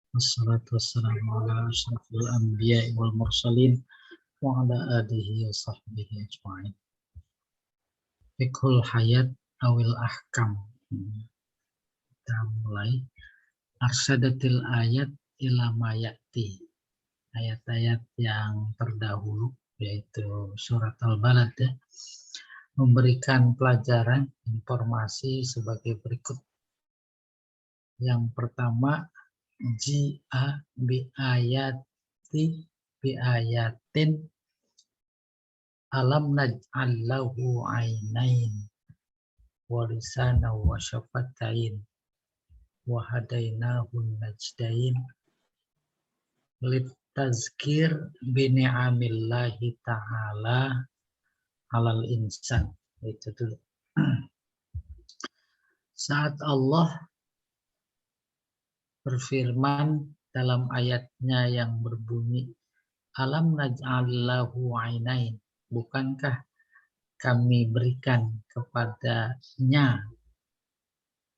Wassalatu wassalamu ala asyrafil anbiya'i wal mursalin wa ala alihi wa sahbihi ajma'in. Fiqhul hayat awil ahkam. Kita mulai. Arsadatil ayat ila mayati. Ayat-ayat yang terdahulu yaitu surat Al-Balad ya, memberikan pelajaran informasi sebagai berikut. Yang pertama, ji'a biayatin alam naj'al lahu ainain wa lisana wa syafatain wa hadainahu najdain litazkir bi ni'amillahi ta'ala alal insan. Itu dulu. Saat Allah berfirman dalam ayatnya yang berbunyi alam naj'al lahu ainain, bukankah kami berikan kepadanya,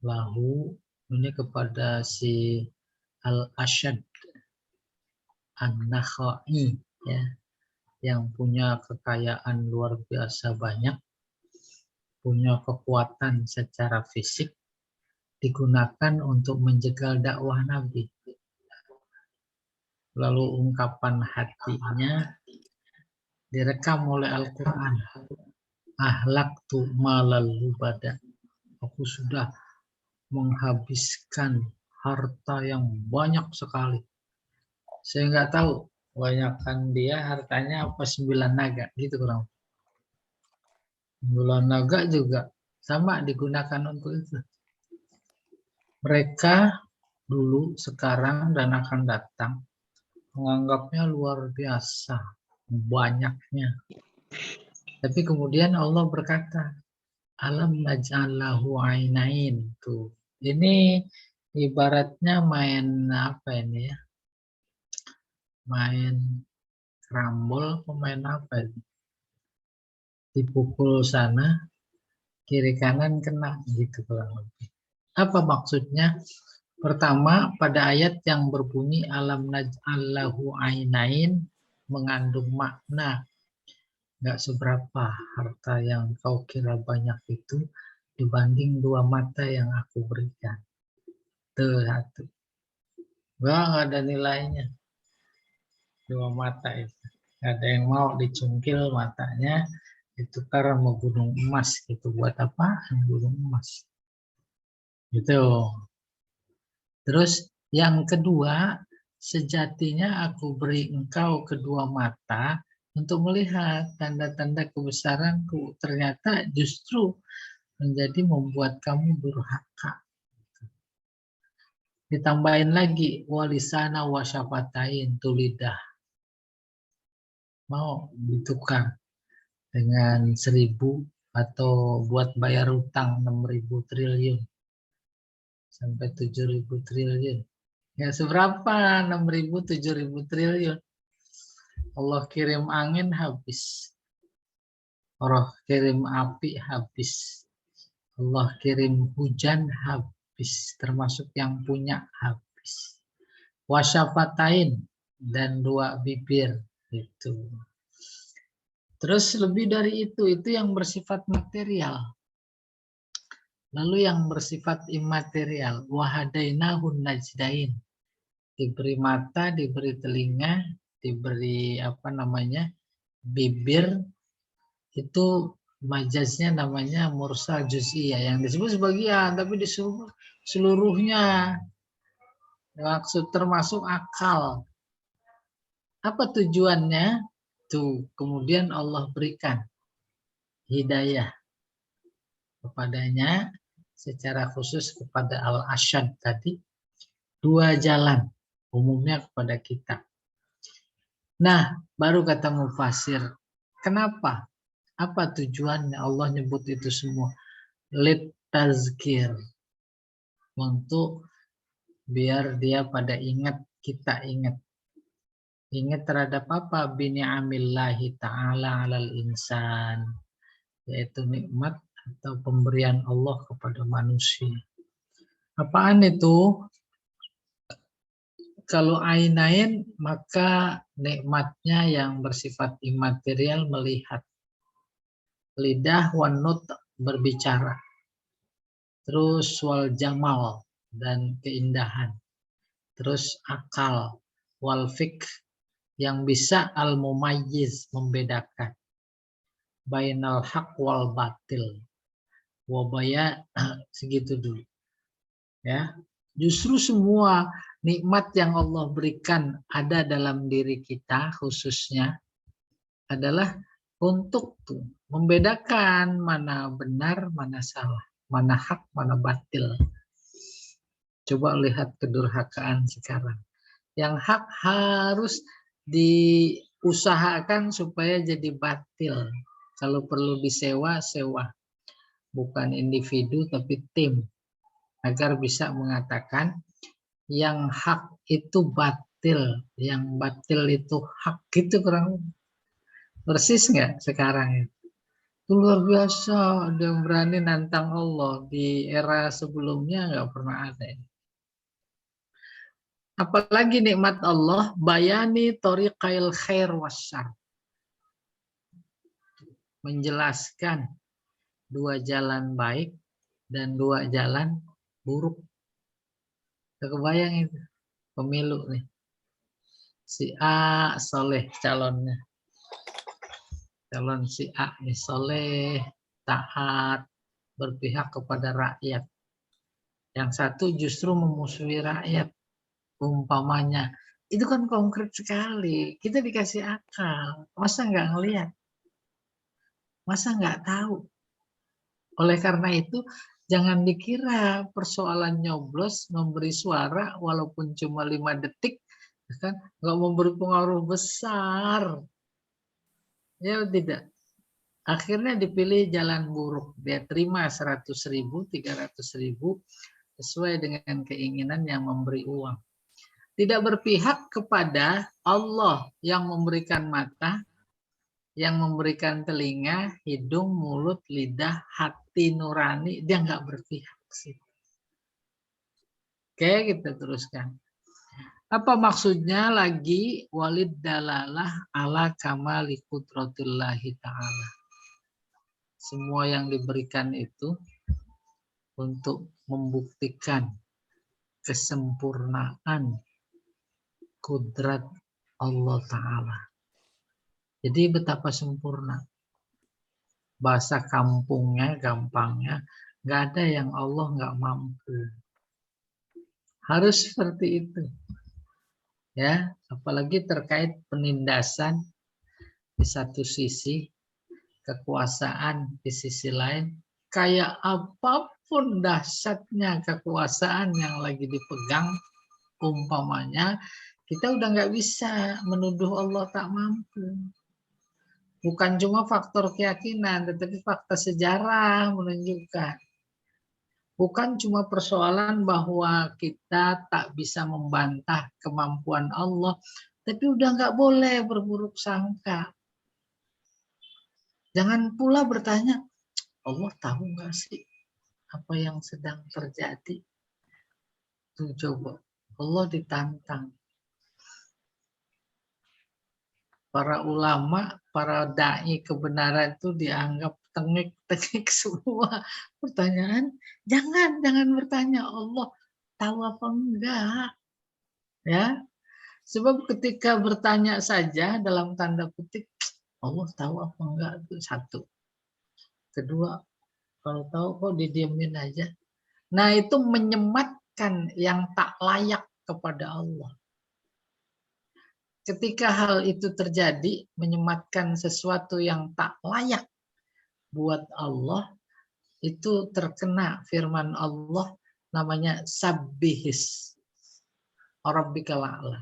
lahu ini kepada si Al-Ashad An-Nakhai ya, yang punya kekayaan luar biasa banyak, punya kekuatan secara fisik, digunakan untuk menjegal dakwah Nabi. Lalu ungkapan hatinya direkam oleh Al-Quran. Ahlaktu malal lubada. Aku sudah menghabiskan harta yang banyak sekali. Saya nggak tahu banyakkan dia hartanya apa 9 naga gitu kurang. 9 naga juga sama digunakan untuk itu. Mereka dulu, sekarang, dan akan datang menganggapnya luar biasa banyaknya. Tapi kemudian Allah berkata, alam naj'allahu ainain. Tuh. Ini ibaratnya main apa ini ya? Main krambol, pemain apa ini? Dipukul sana, kiri kanan kena gitu kurang lebih. Apa maksudnya? Pertama, pada ayat yang berbunyi alam naj'allahu ainain mengandung makna nggak seberapa harta yang kau kira banyak itu dibanding 2 mata yang aku berikan. Tuh satu. Nggak ada nilainya. 2 mata itu. Nggak ada yang mau dicungkil matanya, ditukar sama gunung emas gitu. Buat apa? Gunung emas. Gitu. Terus yang kedua, sejatinya aku beri engkau kedua mata untuk melihat tanda-tanda kebesaranku. Ternyata justru menjadi membuat kamu durhaka. Ditambahin lagi, walisana wasyafatain, tuh lidah. Mau ditukar dengan 1.000 atau buat bayar utang 6.000 triliun. Sampai 7.000 triliun. Ya seberapa 6.000, 7.000 triliun. Allah kirim angin habis. Allah kirim api habis. Allah kirim hujan habis. Termasuk yang punya habis. Wasyafatain dan 2 bibir. Itu. Terus lebih dari itu yang bersifat material. Lalu yang bersifat imaterial, wahadainahun najdain. Diberi mata, diberi telinga, diberi bibir, itu majaznya namanya mursal juz'iyah, yang disebut sebagian, tapi disebut seluruhnya. Maksud termasuk akal. Apa tujuannya? Tuh, kemudian Allah berikan hidayah kepadanya, secara khusus kepada Al-Ashad tadi, 2 jalan umumnya kepada kita. Nah, baru kata mufasir, kenapa? Apa tujuannya Allah nyebut itu semua? Lit tazkir. Untuk biar dia pada ingat, kita ingat. Ingat terhadap apa? Bini'amillahi ta'ala alal insan. Yaitu nikmat atau pemberian Allah kepada manusia. Apaan itu? Kalau ainain maka nikmatnya yang bersifat imaterial melihat. Lidah wanut berbicara. Terus wal jamal dan keindahan. Terus akal wal fik yang bisa al mumayyiz membedakan bainal haq wal batil. Wabaya segitu dulu. Ya. Justru semua nikmat yang Allah berikan ada dalam diri kita khususnya adalah untuk membedakan mana benar, mana salah, mana hak, mana batil. Coba lihat kedurhakaan sekarang. Yang hak harus diusahakan supaya jadi batil. Kalau perlu disewa, sewa. Bukan individu tapi tim. Agar bisa mengatakan yang hak itu batil, yang batil itu hak. Gitu kurang persis nggak sekarang itu? Itu luar biasa, ada yang berani nantang Allah. Di era sebelumnya nggak pernah ada. Apalagi nikmat Allah, bayani tariqail khair wasyar. Menjelaskan dua jalan baik dan dua jalan buruk. Kebayang itu, pemilu nih. Si A soleh calonnya. Calon si A nih soleh, taat, berpihak kepada rakyat. Yang satu justru memusuhi rakyat. Umpamanya. Itu kan konkret sekali. Kita dikasih akal. Masa nggak ngelihat? Masa nggak tahu? Oleh karena itu, jangan dikira persoalan nyoblos memberi suara walaupun cuma 5 detik, kan nggak memberi pengaruh besar. Ya tidak. Akhirnya dipilih jalan buruk. Dia terima 100.000, 300.000 sesuai dengan keinginan yang memberi uang. Tidak berpihak kepada Allah yang memberikan mata, yang memberikan telinga, hidung, mulut, lidah, hati nurani, dia nggak berpihak sih. Oke, kita teruskan. Apa maksudnya lagi walid dalalah ala kamali qudratillahi ta'ala. Semua yang diberikan itu untuk membuktikan kesempurnaan kudrat Allah Ta'ala. Jadi betapa sempurna. Bahasa kampungnya, gampangnya, nggak ada yang Allah nggak mampu. Harus seperti itu. Ya, apalagi terkait penindasan di satu sisi, kekuasaan di sisi lain, kayak apapun dahsyatnya kekuasaan yang lagi dipegang, umpamanya, kita udah nggak bisa menuduh Allah tak mampu. Bukan cuma faktor keyakinan, tetapi fakta sejarah menunjukkan. Bukan cuma persoalan bahwa kita tak bisa membantah kemampuan Allah, tapi udah nggak boleh berburuk sangka. Jangan pula bertanya, Allah tahu nggak sih apa yang sedang terjadi? Tuh coba, Allah ditantang. Para ulama, para dai kebenaran itu dianggap tengik-tengik semua. Pertanyaan, jangan bertanya Allah tahu apa enggak. Ya, sebab ketika bertanya saja dalam tanda petik, Allah tahu apa enggak, itu satu. Kedua, kalau tahu kok didiemin aja. Nah, itu menyematkan yang tak layak kepada Allah. Ketika hal itu terjadi, menyematkan sesuatu yang tak layak buat Allah, itu terkena firman Allah namanya sabbihis. Rabbikal a'la.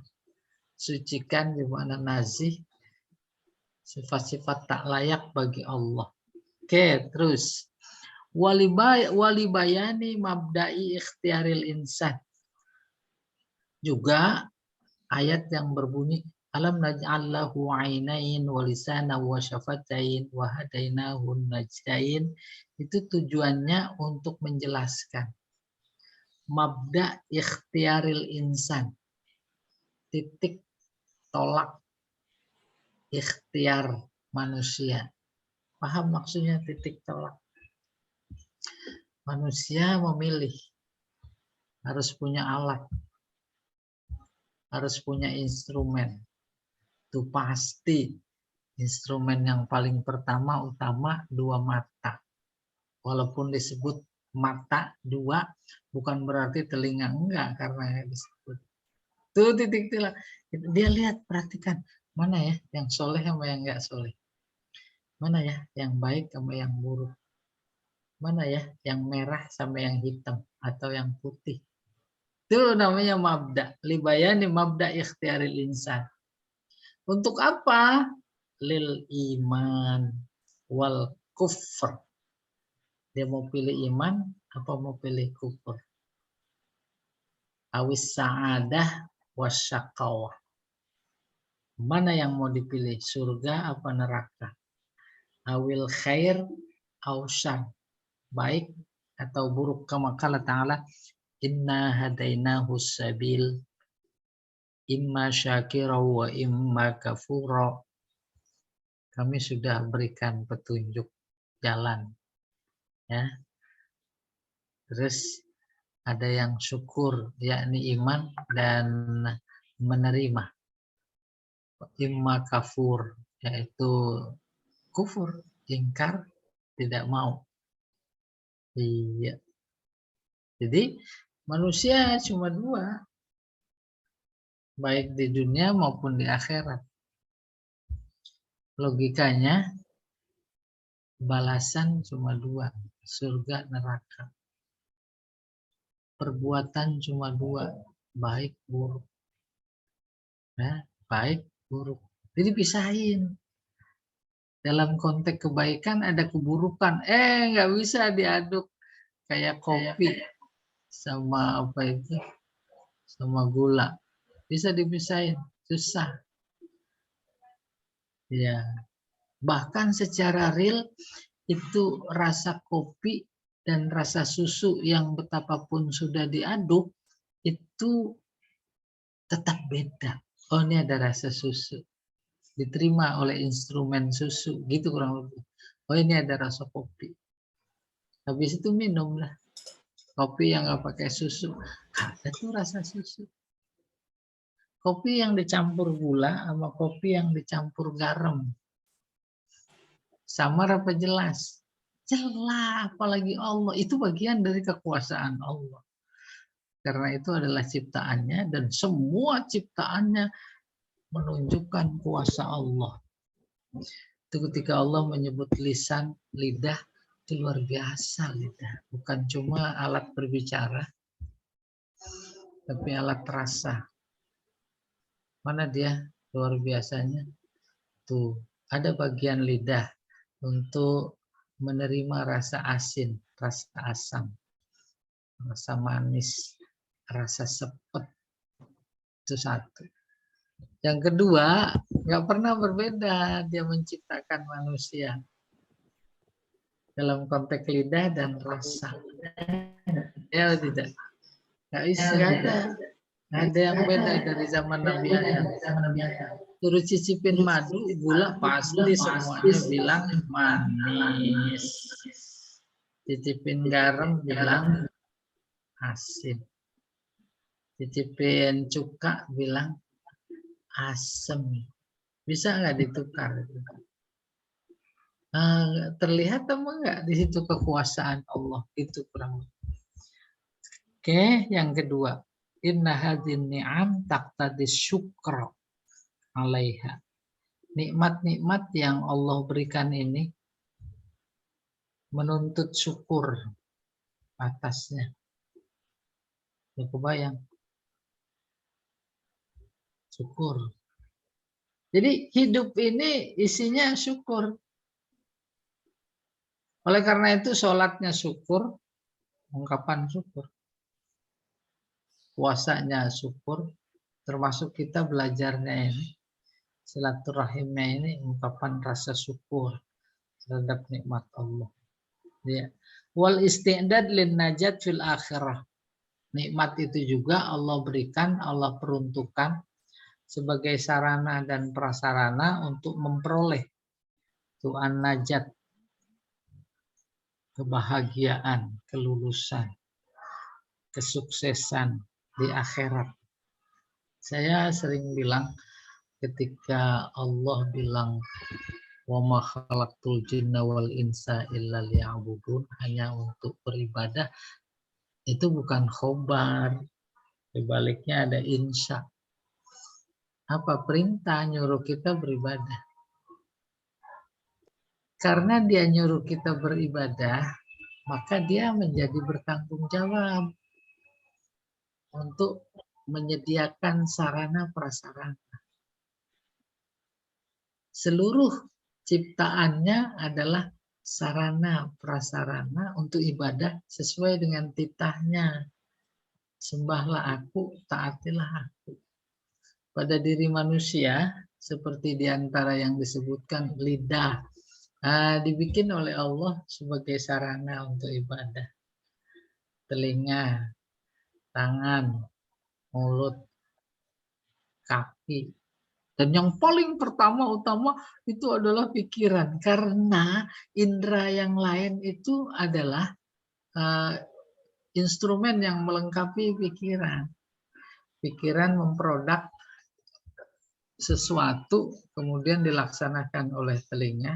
Sucikan di mana nazih, sifat-sifat tak layak bagi Allah. Oke, terus. Walibayani mabda'i ikhtiaril insan. Juga ayat yang berbunyi alam naj'al lahu 'ainain wa lisanan wa syafatain wa hadainahu najdain, itu tujuannya untuk menjelaskan mabda ikhtiaril insan. titik tolak ikhtiar manusia. Paham maksudnya titik tolak? Manusia memilih, harus punya alat, harus punya instrumen. Itu pasti instrumen yang paling pertama utama dua mata. Walaupun disebut mata dua, bukan berarti telinga enggak, karena disebut. Tuh titik tolak. Dia lihat, perhatikan mana ya yang soleh sama yang enggak soleh. Mana ya yang baik sama yang buruk. Mana ya yang merah sama yang hitam atau yang putih. Itu namanya mabda. Libayani mabda ikhtiaril insan. Untuk apa? Lil iman wal kufr. Dia mau pilih iman apa mau pilih kufur? Awis sa'adah wasyaqawah. Mana yang mau dipilih? Surga apa neraka? Awil khair awsyan. Baik atau buruk. Kama qala ta'ala inna hadainahu sabil imma syakira wa imma kafura. Kami sudah berikan petunjuk jalan, ya. Terus ada yang syukur, yakni iman dan menerima. Imma kafur, yaitu kufur, ingkar, tidak mau. Iya. Jadi manusia cuma dua, baik di dunia maupun di akhirat. Logikanya balasan cuma dua, surga neraka. Perbuatan cuma dua, baik buruk. Nah, baik buruk. Jadi pisahin. Dalam konteks kebaikan ada keburukan. Nggak bisa diaduk kayak kopi sama apa itu, sama gula. Bisa dipisahin, susah. Ya. Bahkan secara real itu rasa kopi dan rasa susu yang betapapun sudah diaduk itu tetap beda. Oh, ini ada rasa susu. Diterima oleh instrumen susu, gitu kurang lebih. Oh, ini ada rasa kopi. Habis itu minumlah. Kopi yang nggak pakai susu, ada tuh rasa susu. Kopi yang dicampur gula sama kopi yang dicampur garam. Samar apa jelas? Jelas, apalagi Allah. Itu bagian dari kekuasaan Allah. Karena itu adalah ciptaannya dan semua ciptaannya menunjukkan kuasa Allah. Itu ketika Allah menyebut lisan, lidah, itu luar biasa lidah. Bukan cuma alat berbicara, tapi alat rasa. Mana dia luar biasanya? Tuh, ada bagian lidah untuk menerima rasa asin, rasa asam, rasa manis, rasa sepet. Itu satu. Yang kedua, nggak pernah berbeda dia menciptakan manusia dalam konteks lidah dan rasa. Ya tidak? Nggak bisa, nggak ada. Nggak ada yang beda dari zaman Nabi Adam. Suruh cicipin madu, gula pasti semuanya bilang manis. Cicipin garam bilang asin. Cicipin cuka bilang asem. Bisa nggak ditukar? Terlihat apa enggak di situ kekuasaan Allah? Itu kurang. Oke, yang kedua, inna hadzin ni'am taqtadis syukra 'alaiha. Nikmat-nikmat yang Allah berikan ini menuntut syukur atasnya. Ya, kebayang. Syukur. Jadi hidup ini isinya syukur. Oleh karena itu sholatnya syukur, ungkapan syukur. Puasanya syukur, termasuk kita belajarnya ini, silaturahimnya ini ungkapan rasa syukur terhadap nikmat Allah. Ya. Wal isti'dad lin najat fil akhirah. Nikmat itu juga Allah berikan, Allah peruntukkan sebagai sarana dan prasarana untuk memperoleh tuan najat, kebahagiaan, kelulusan, kesuksesan di akhirat. Saya sering bilang ketika Allah bilang wa ma khalaqtul jinna wal insa illa liya'budun, hanya untuk beribadah, itu bukan khobar, di baliknya ada insya. Apa perintah nyuruh kita beribadah? Karena dia nyuruh kita beribadah, maka dia menjadi bertanggung jawab untuk menyediakan sarana prasarana. Seluruh ciptaannya adalah sarana prasarana untuk ibadah sesuai dengan titahnya. Sembahlah aku, taatilah aku. Pada diri manusia, seperti diantara yang disebutkan lidah, dibikin oleh Allah sebagai sarana untuk ibadah. Telinga, tangan, mulut, kaki. Dan yang paling utama itu adalah pikiran. Karena indera yang lain itu adalah instrumen yang melengkapi pikiran. Pikiran memproduk sesuatu, kemudian dilaksanakan oleh telinga,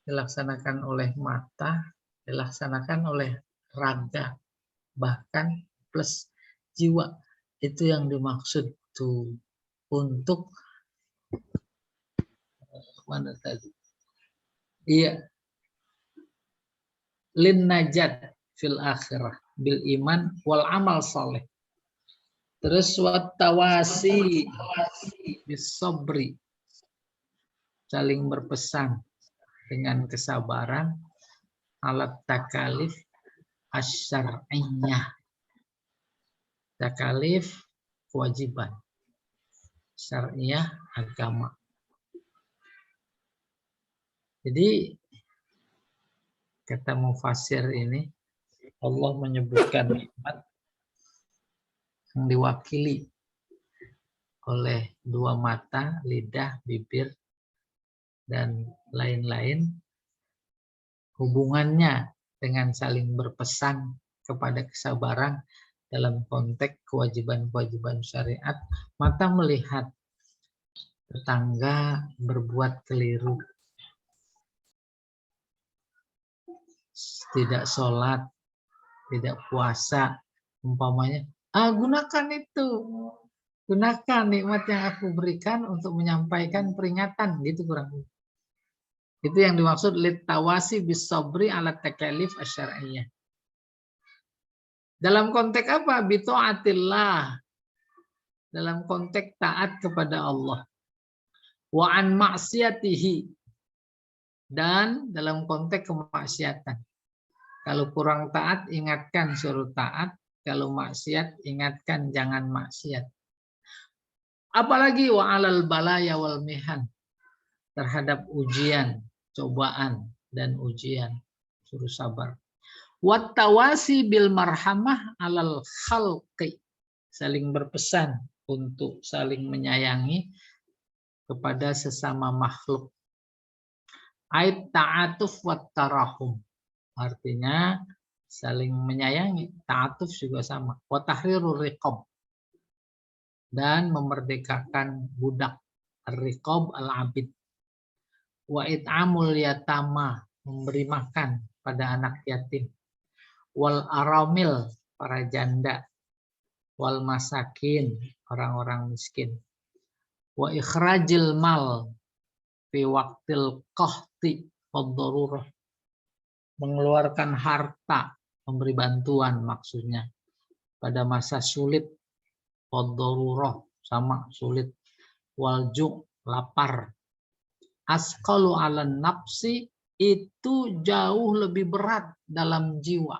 dilaksanakan oleh mata, dilaksanakan oleh raga, bahkan plus jiwa. Itu yang dimaksud tuh untuk mana tadi? Iya. Lin najat fil akhirah bil iman wal amal soleh. Terus wattawasi bis sabri, saling berpesan dengan kesabaran, alat takalif asyar'iyyah. Takalif kewajiban, syariah agama. Jadi kata mufasir ini, Allah menyebutkan nikmat yang diwakili oleh dua mata, lidah, bibir, dan lain-lain, hubungannya dengan saling berpesan kepada kesabaran dalam konteks kewajiban-kewajiban syariat. Mata melihat tetangga berbuat keliru, tidak sholat, tidak puasa, umpamanya, gunakan itu, gunakan nikmat yang aku berikan untuk menyampaikan peringatan, gitu kurang lebih. Itu yang dimaksud litawasi bis sabri ala takalif asyar'iyyah. Dalam konteks apa? Bita'atillah. Dalam konteks taat kepada Allah. Wa an maksiatihi. Dan dalam konteks kemaksiatan. Kalau kurang taat, ingatkan suruh taat. Kalau maksiat, ingatkan jangan maksiat. Apalagi wa alal balaya wal mihan. Terhadap ujian, cobaan, dan ujian. Suruh sabar. Wattawasi bil marhamah alal khalqi. Saling berpesan untuk saling menyayangi kepada sesama makhluk. Ait ta'atuf wattarahum. Artinya saling menyayangi. Ta'atuf juga sama. Wa tahrirur riqab. Dan memerdekakan budak. Ar-riqab al-abid. Wa it'amul yatama. Memberi makan pada anak yatim. Wal aramil, para janda. Wal masakin, orang-orang miskin. Wa ikhrajil mal fi waqtil qahti wad darurah. Mengeluarkan harta, memberi bantuan maksudnya pada masa sulit, wad darurah, sama sulit, wal ju', lapar. Asqalu 'alan nafsi, itu jauh lebih berat dalam jiwa.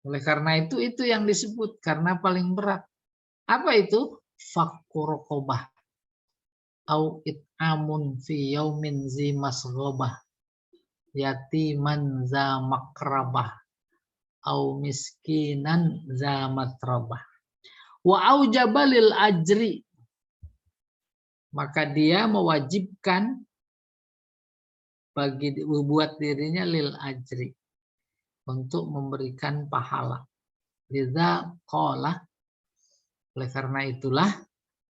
Oleh karena itu yang disebut karena paling berat. Apa itu? Fakku raqabah. Au it'amun fi yaumin zi masghabah. Yatiman za makrabah. Au miskinan za matrabah. Wa aujaba lil ajri, maka dia mewajibkan bagi buat dirinya lil ajri, untuk memberikan pahala. Liza qala, oleh karena itulah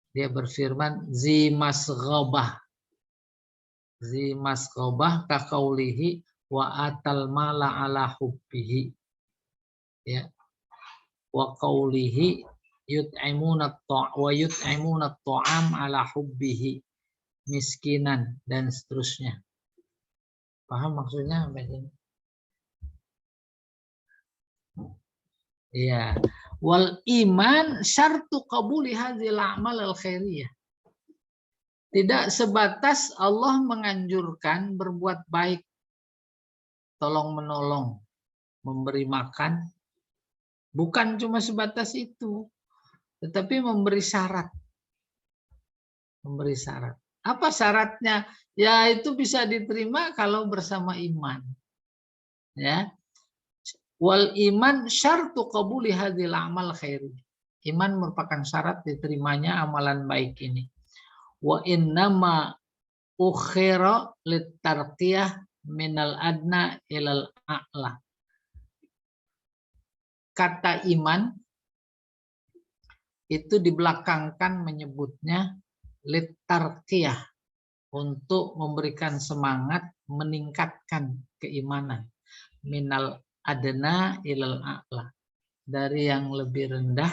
dia berfirman zi masghabah ka qaulihi wa atal mala ala hubbihi, ya, wa qaulihi yut'imuna at-ta'am ala hubbihi miskinan, dan seterusnya. Paham maksudnya apa ini? Ya, wal iman syartu qabuli hadzal a'mal al khairiyah. Tidak sebatas Allah menganjurkan berbuat baik, tolong menolong, memberi makan, bukan cuma sebatas itu, tetapi memberi syarat. Memberi syarat. Apa syaratnya? Ya, itu bisa diterima kalau bersama iman. Ya. Wal iman syartu qabuli hadzal amal khairi. Iman merupakan syarat diterimanya amalan baik ini. Wa innama ukhira litarqiyah minal adna ilal a'la. Kata iman itu dibelakangkan menyebutnya litarqiyah, untuk memberikan semangat meningkatkan keimanan. Minal adna ilal a'la, dari yang lebih rendah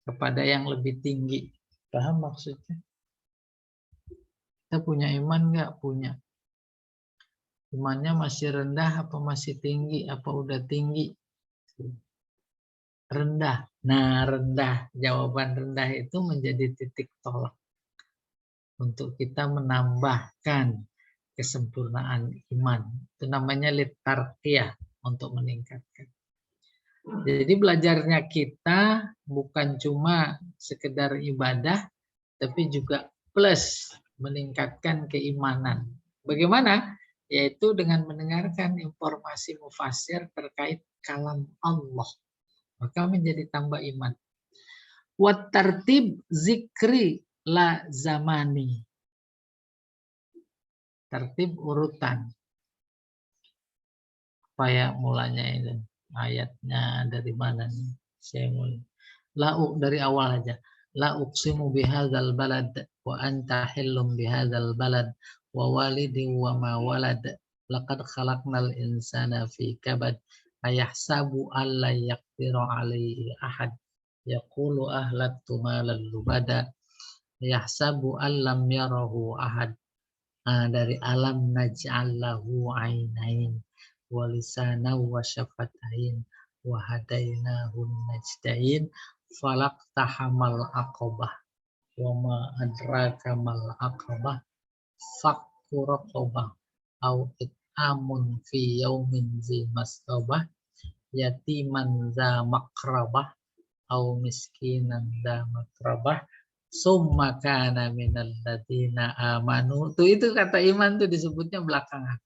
kepada yang lebih tinggi. Paham maksudnya? Kita punya iman nggak? Punya. Imannya masih rendah apa masih tinggi? Apa udah tinggi? Rendah. Nah, rendah. Jawaban rendah itu menjadi titik tolak untuk kita menambahkan kesempurnaan iman. Itu namanya litarqiyah, untuk meningkatkan. Jadi belajarnya kita bukan cuma sekedar ibadah, tapi juga plus meningkatkan keimanan. Bagaimana? Yaitu dengan mendengarkan informasi mufasir terkait kalam Allah. Maka menjadi tambah iman. Wat tartib zikri la zamani. Tertib urutan. Apa ya mulanya itu? Ayatnya dari mana nih? Saya mulai. Dari awal aja. La uqsimu bihadzal balad wa anta hillum bihadzal balad wa walidin wa ma walad laqad khalaqnal insana fi kabad ayahsabu alla yaqdiru alaihi ahad yaqulu ahlaktu malan lubada yahsabu allam yarahu ahad. Dari alam naj'allahu ainain wa lisana wa syafatain wa hadainahun najdain falaqtahamal aqabah wa ma adraka mal aqabah fakku raqabah au it'amun fi yaumin zi masqabah yatiman za maqrabah au miskinan za matrabah summa kana minal ladina amanu. Itu kata iman tuh disebutnya belakangan.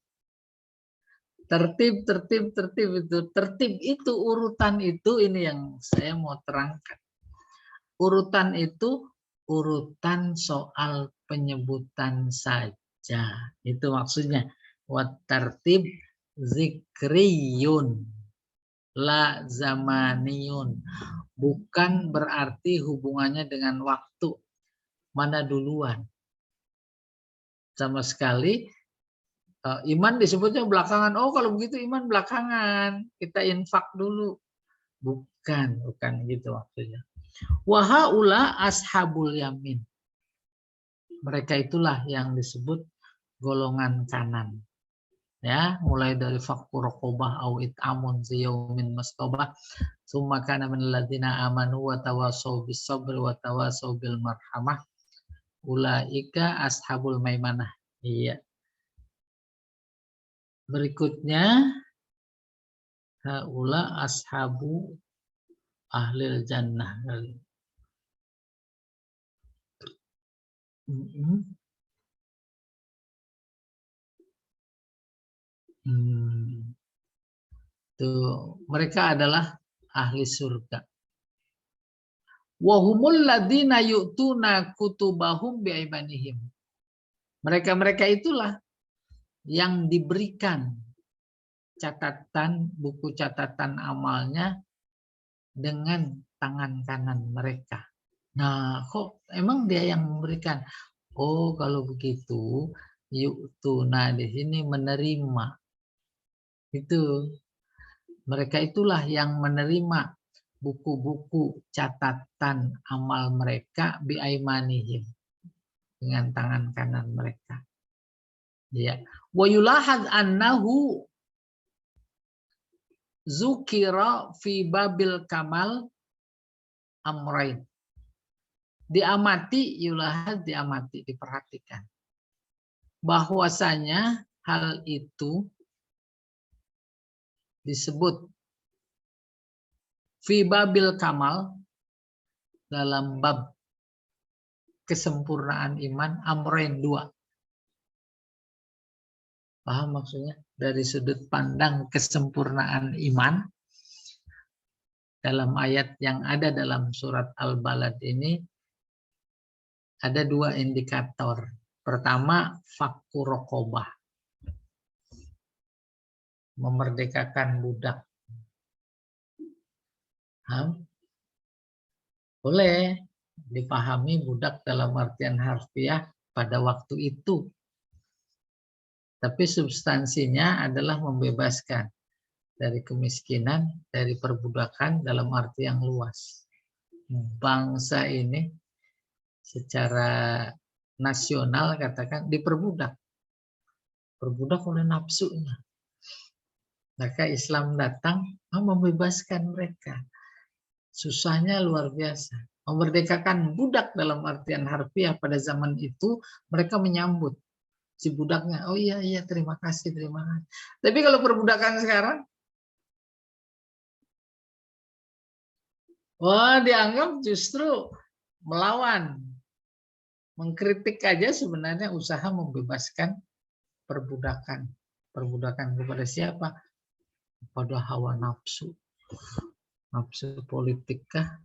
Tertib itu. Tertib itu, urutan itu, ini yang saya mau terangkan. Urutan itu urutan soal penyebutan saja. Itu maksudnya. Wat tertib zikriyun la zamaniyun. Bukan berarti hubungannya dengan waktu. Mana duluan. Sama sekali iman disebutnya belakangan. Oh, kalau begitu iman belakangan. Kita infak dulu. Bukan gitu maksudnya. Wahaula ashabul yamin. Mereka itulah yang disebut golongan kanan. Ya, mulai dari fakku raqabah au it'amun ziyaumin masqabah summa kana minal ladzina amanu wa tawassaw bis sabri wa tawassaw bil marhamah ulaika ashabul maimanah. Iya. Berikutnya haula ashabu ahlil jannah. Tuh, mereka adalah ahli surga. Wahumul ladzina yu'tuna kutubahum biaimanihim. Mereka-mereka itulah yang diberikan buku catatan amalnya dengan tangan kanan mereka. Nah, kok emang dia yang memberikan? Oh, kalau begitu, yu'tuna di sini menerima. Itu mereka itulah yang menerima buku-buku catatan amal mereka biaimanihim dengan tangan kanan mereka. Ya. Wa yulahad annahu zukira fi babil kamal amrain. Diamati, yulahad diamati, diperhatikan. Bahwasanya hal itu disebut fi babil kamal dalam bab kesempurnaan iman amrain 2. Paham maksudnya? Dari sudut pandang kesempurnaan iman dalam ayat yang ada dalam surat Al-Balad ini ada 2 indikator. Pertama, fakku rokobah, memerdekakan budak. Boleh dipahami budak dalam artian harfiah pada waktu itu. Tapi substansinya adalah membebaskan dari kemiskinan, dari perbudakan dalam arti yang luas. Bangsa ini secara nasional katakan diperbudak. Perbudak oleh nafsunya. Maka Islam datang membebaskan mereka. Susahnya luar biasa. Memerdekakan budak dalam artian harfiah pada zaman itu, mereka menyambut si budaknya. Oh iya, terima kasih, terima kasih. Tapi kalau perbudakan sekarang, wah dianggap justru melawan. Mengkritik aja sebenarnya usaha membebaskan perbudakan. Perbudakan kepada siapa? Kepada hawa nafsu. Nafsu politik kah?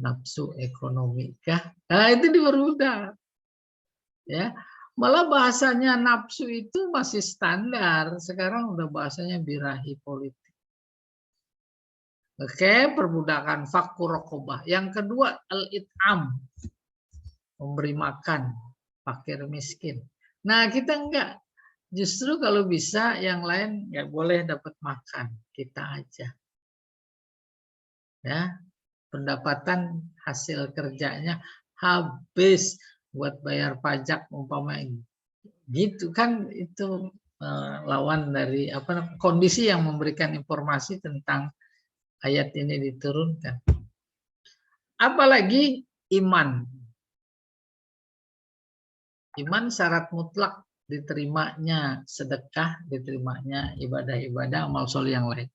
Nafsu ekonomi kah? Nah, itu diperbudak. Ya. Malah bahasanya nafsu itu masih standar. Sekarang udah bahasanya birahi politik. Oke, perbudakan fakku rokobah. Yang kedua, al-it'am. Memberi makan fakir miskin. Nah, kita enggak. Justru kalau bisa yang lain ya boleh dapat makan. Kita aja. Ya, pendapatan hasil kerjanya habis buat bayar pajak umpamanya gitu kan, itu lawan dari kondisi yang memberikan informasi tentang ayat ini diturunkan. Apalagi iman syarat mutlak diterimanya sedekah, diterimanya ibadah-ibadah amal soleh yang lain.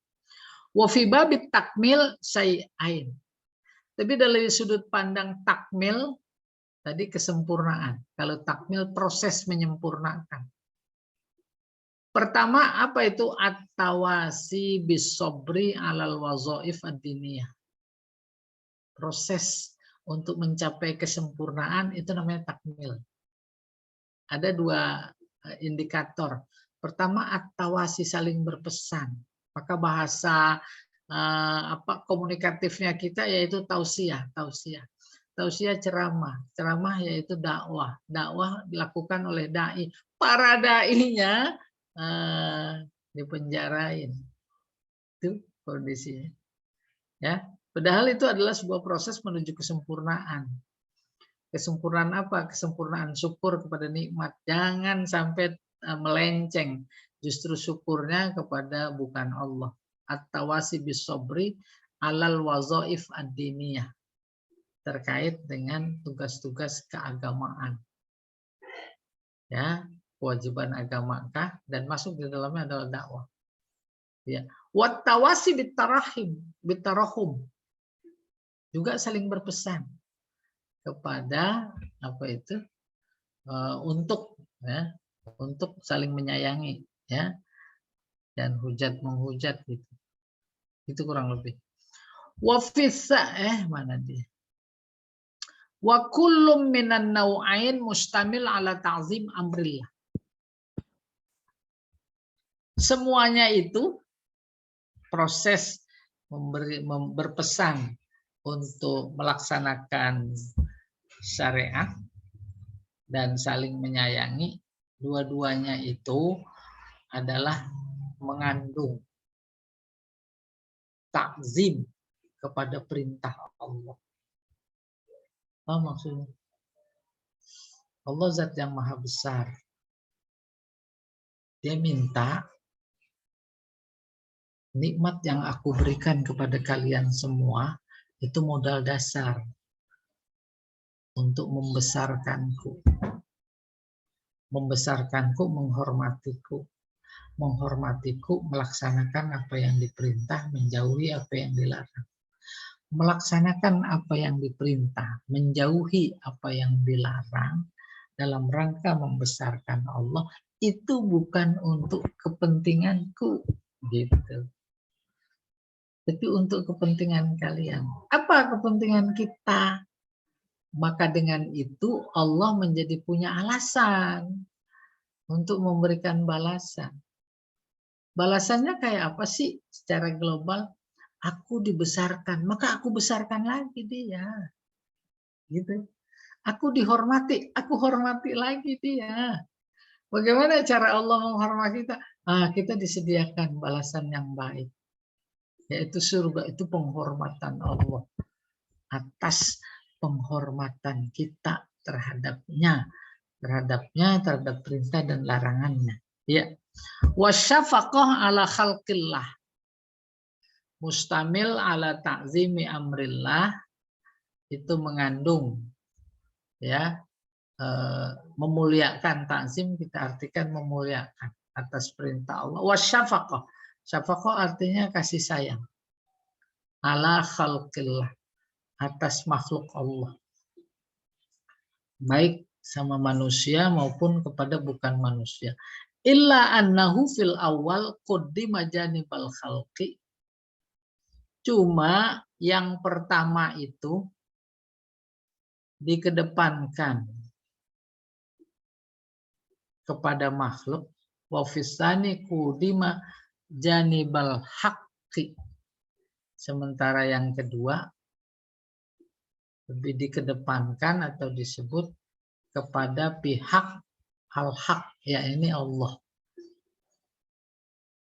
Wa fi babit takmil syai'ain. Tapi dari sudut pandang takmil tadi kesempurnaan. Kalau takmil proses menyempurnakan. Pertama apa itu at-tawasi bisobri alal wazaif ad-diniyah. Proses untuk mencapai kesempurnaan itu namanya takmil. Ada 2 indikator. Pertama at-tawasi saling berpesan. Maka bahasa komunikatifnya kita yaitu tausiah. Tausiah ceramah yaitu dakwah. Dakwah dilakukan oleh dai. Para dai-nya dipenjarain. Itu kondisinya. Ya, padahal itu adalah sebuah proses menuju kesempurnaan. Kesempurnaan apa? Kesempurnaan syukur kepada nikmat. Jangan sampai melenceng. Justru syukurnya kepada bukan Allah. At-tawasi bisobri alal wazaif ad-diniyah. Terkait dengan tugas-tugas keagamaan. Ya, kewajiban agamakah dan masuk di dalamnya adalah dakwah. Ya, wat tawasi bitarahum. Juga saling berpesan kepada untuk saling menyayangi, ya, dan hujat menghujat gitu. Itu kurang lebih. Wa fissa mana dia? Wa kullum minan nau'ain mustamil ala ta'zim amrillah. Semuanya itu proses berpesan untuk melaksanakan syariat dan saling menyayangi, dua-duanya itu adalah mengandung takzim kepada perintah Allah. Apa maksudnya? Allah zat yang maha besar. Dia minta nikmat yang aku berikan kepada kalian semua itu modal dasar untuk membesarkanku. Membesarkanku, menghormatiku. Menghormatiku, melaksanakan apa yang diperintah, menjauhi apa yang dilarang. Melaksanakan apa yang diperintah, menjauhi apa yang dilarang, dalam rangka membesarkan Allah, itu bukan untuk kepentinganku, gitu. Tapi untuk kepentingan kalian. Apa kepentingan kita? Maka dengan itu Allah menjadi punya alasan untuk memberikan balasan. Balasannya kayak apa sih secara global? Aku dibesarkan, maka aku besarkan lagi dia. Gitu. Aku dihormati, aku hormati lagi dia. Bagaimana cara Allah menghormati kita? Kita disediakan balasan yang baik. Yaitu surga, itu penghormatan Allah atas penghormatan kita terhadapnya, terhadap perintah dan larangannya. Ya. Wasyafaqah ala khalqillah mustamil ala ta'zimi amrillah, itu mengandung ya memuliakan. Ta'zim kita artikan memuliakan atas perintah Allah. Wasyafaqah, syafaqah artinya kasih sayang, ala khalqillah, atas makhluk Allah, baik sama manusia maupun kepada bukan manusia. Illa annahu fil awal qaddima janibal khalqi. Cuma yang pertama itu dikedepankan kepada makhluk, wa fisani qudima janibal haqqi. Sementara yang kedua lebih dikedepankan atau disebut kepada pihak al-haq, ya ini Allah.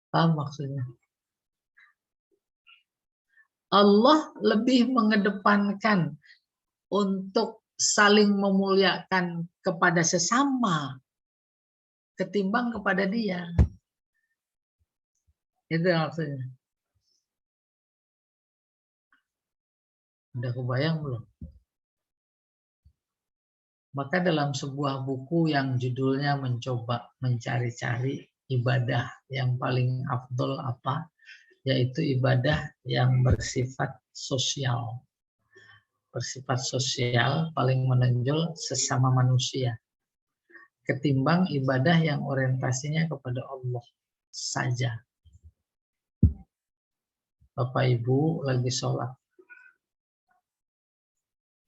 Apa maksudnya? Allah lebih mengedepankan untuk saling memuliakan kepada sesama ketimbang kepada dia. Itu maksudnya. Udah kebayang belum? Maka dalam sebuah buku yang judulnya mencoba mencari-cari ibadah yang paling afdol apa, yaitu ibadah yang bersifat sosial. Bersifat sosial paling menonjol sesama manusia, ketimbang ibadah yang orientasinya kepada Allah saja. Bapak Ibu lagi sholat,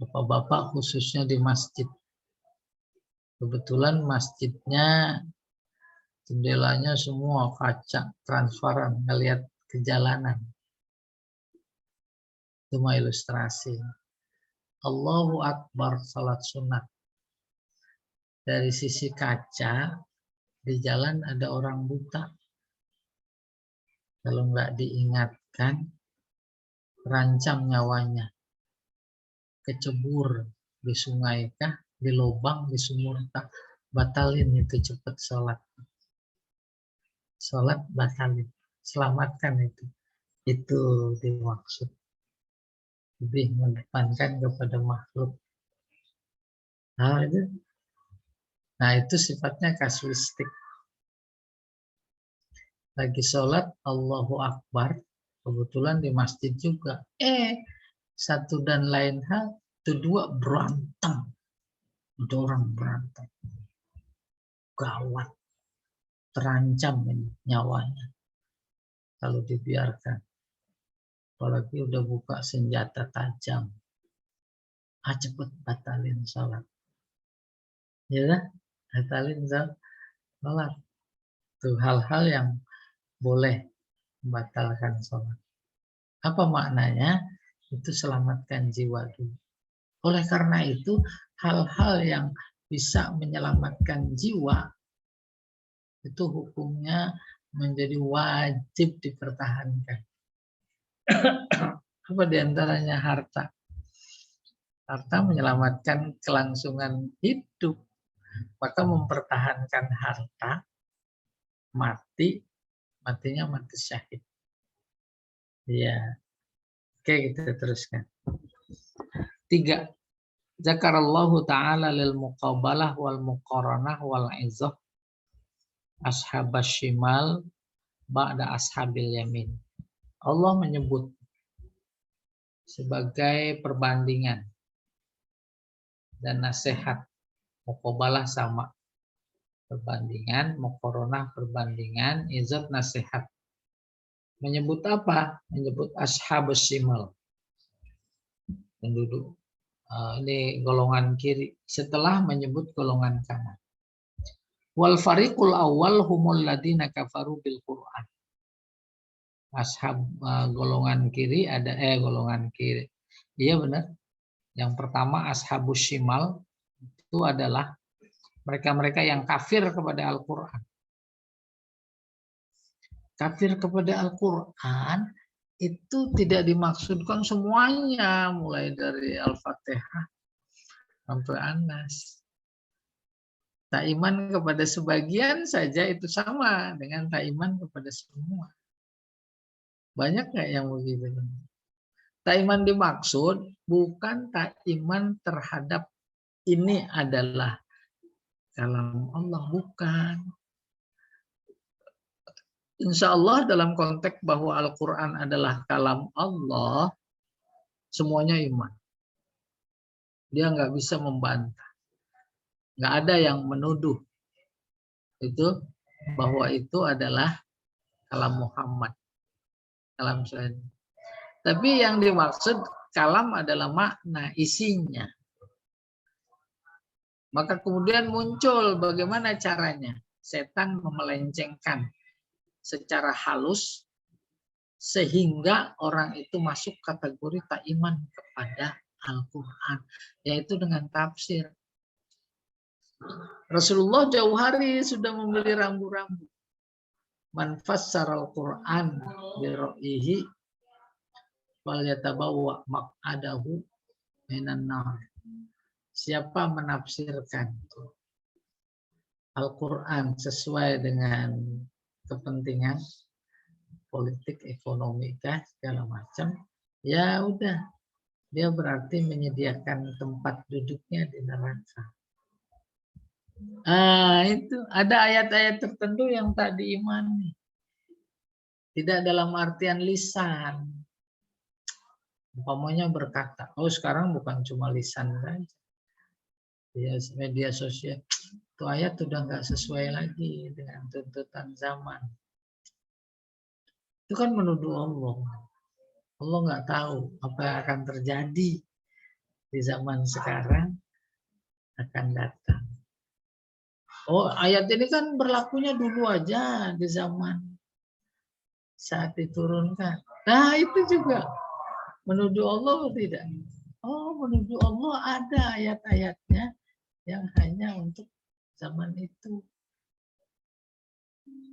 Bapak-bapak khususnya di masjid. Kebetulan masjidnya jendelanya semua kaca transparan, ngelihat ke jalanan. Itu mah ilustrasi. Allahu Akbar salat sunat. Dari sisi kaca di jalan ada orang buta. Kalau nggak diingatkan, terancam nyawanya. Kecebur di sungai kah, di lubang, di sumur kah, batalin itu cepat sholat. Sholat batalin, selamatkan itu. Itu dimaksud. Lebih mengedepankan kepada makhluk. Nah itu sifatnya kasuistik. Lagi sholat Allahu Akbar, kebetulan di masjid juga. Satu dan lain hal, kedua berantem. Ada orang berantem. Gawat. Terancam nyawanya kalau dibiarkan. apalagi udah buka senjata tajam, cepet batalin sholat, ya kan? Batalin sholat, itu hal-hal yang boleh membatalkan sholat. Apa maknanya? Itu selamatkan jiwa dulu. Oleh karena itu, hal-hal yang bisa menyelamatkan jiwa itu hukumnya menjadi wajib dipertahankan. Apa diantaranya harta? Harta menyelamatkan kelangsungan hidup. Maka mempertahankan harta, matinya mati syahid. Ya, oke, kita teruskan. 3. Zakarallahu ta'ala lil muqabalah wal muqaranah wal izzah ashabas shimal ba'da ashabil yamin. Allah menyebut sebagai perbandingan dan nasihat. Muqabalah sama perbandingan, muqaranah perbandingan, izzat nasihat. Menyebut apa? Menyebut ashabus shimal, penduduk ini golongan kiri, setelah menyebut golongan kanan. Wal fariqul awal humul ladina kafaru bil Qur'an. Ashab golongan kiri ada golongan kiri. Iya benar. Yang pertama ashabus shimal itu adalah mereka-mereka yang kafir kepada Al-Qur'an. Kafir kepada Al-Qur'an itu tidak dimaksudkan semuanya, mulai dari Al-Fatihah sampai An-Nas. Tak iman kepada sebagian saja itu sama dengan tak iman kepada semua. Banyak nggak yang begitu? Tak iman dimaksud bukan tak iman terhadap ini adalah kalam Allah, bukan. Insya Allah dalam konteks bahwa Al-Quran adalah kalam Allah, semuanya iman. Dia nggak bisa membantah. Nggak ada yang menuduh itu bahwa itu adalah kalam Muhammad, kalam Tuhan. Tapi yang dimaksud kalam adalah makna, isinya. Maka kemudian muncul bagaimana caranya. Setan memelencengkan secara halus sehingga orang itu masuk kategori tak iman kepada Al-Quran, yaitu dengan tafsir. Rasulullah jauh hari sudah membeli rambu-rambu. Man fassara al-Quran bi ra'yihi wal yatabawwa maq'adahu minan nar. Siapa menafsirkan Al-Quran sesuai dengan kepentingan politik, ekonomi, segala macam, ya udah, dia berarti menyediakan tempat duduknya di neraka. Itu ada ayat-ayat tertentu yang tak diimani. Tidak dalam artian lisan. Umpamanya berkata, oh sekarang bukan cuma lisan saja. Ya, media sosial, itu ayat sudah nggak sesuai lagi dengan tuntutan zaman. Itu kan menuduh Allah. Allah nggak tahu apa yang akan terjadi di zaman sekarang akan datang. Oh, ayat ini kan berlakunya dulu aja di zaman saat diturunkan. Nah, itu juga menuduh Allah atau tidak? Oh, menuduh Allah ada ayat-ayatnya yang hanya untuk zaman itu.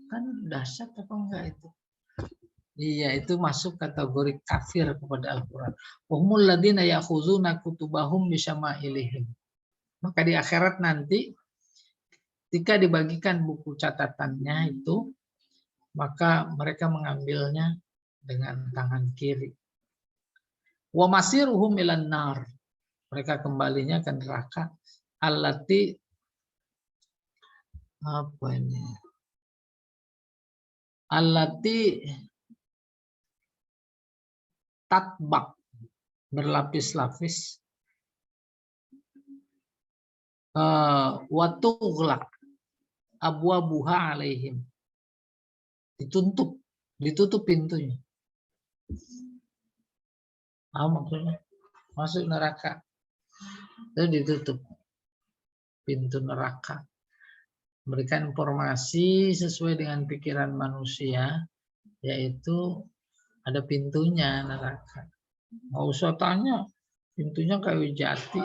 Kan dahsyat apa enggak itu? Iya, itu masuk kategori kafir kepada Al-Quran. Humul ladina yakhuzuna kutubahum bisyama'ilihim. Maka di akhirat nanti ketika dibagikan buku catatannya itu, maka mereka mengambilnya dengan tangan kiri. Wa masiruhum ilan nar. Mereka kembalinya ke neraka. Allati apa ini? Allati tatbak, berlapis-lapis. Watughlaq abwabuha alaihim. Ditutup pintunya. Maksudnya masuk neraka. Itu ditutup pintu neraka. Memberikan informasi sesuai dengan pikiran manusia, yaitu ada pintunya neraka. Nggak usah tanya, pintunya kayu jati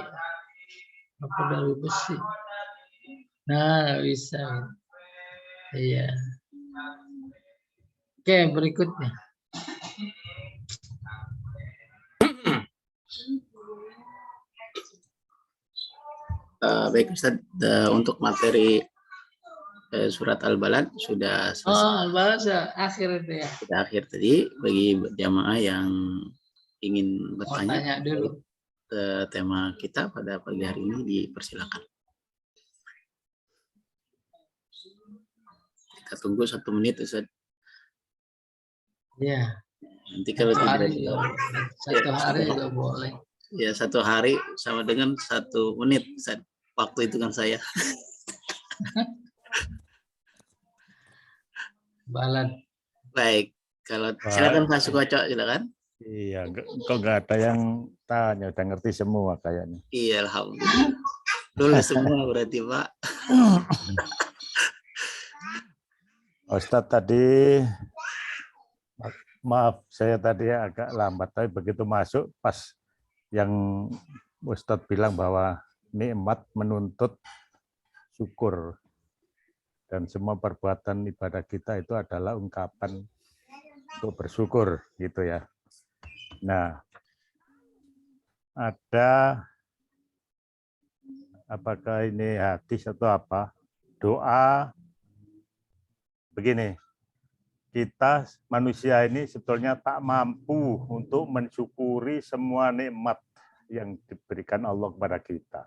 apa dari besi. Nah, nggak bisa. Iya. Oke, berikutnya. Baik Ustaz, untuk materi surat Al-Balad sudah selesai. Oh, bahasa akhir itu ya. Sudah akhir tadi. Bagi jamaah yang ingin Mau bertanya tanya dulu. tema kita pada pagi hari ini, dipersilakan. Kita tunggu 1 menit Ustaz. Ya. Nanti kalau tidak Satu hari juga boleh. Ya, 1 hari sama dengan 1 menit Ustaz. Waktu hitungan saya. Balad. Baik, kalau silakan Pak Sukoco, silakan. Iya, kok nggak ada yang tanya, udah ngerti semua kayaknya. Iya, alhamdulillah. Lulus semua berarti Pak. Ustadz tadi, maaf saya tadi agak lambat, tapi begitu masuk pas yang Ustadz bilang bahwa nikmat menuntut syukur. Dan semua perbuatan ibadah kita itu adalah ungkapan untuk bersyukur gitu ya. Nah, ada apakah ini hadis atau apa? Doa begini, kita manusia ini sebetulnya tak mampu untuk mensyukuri semua nikmat yang diberikan Allah kepada kita.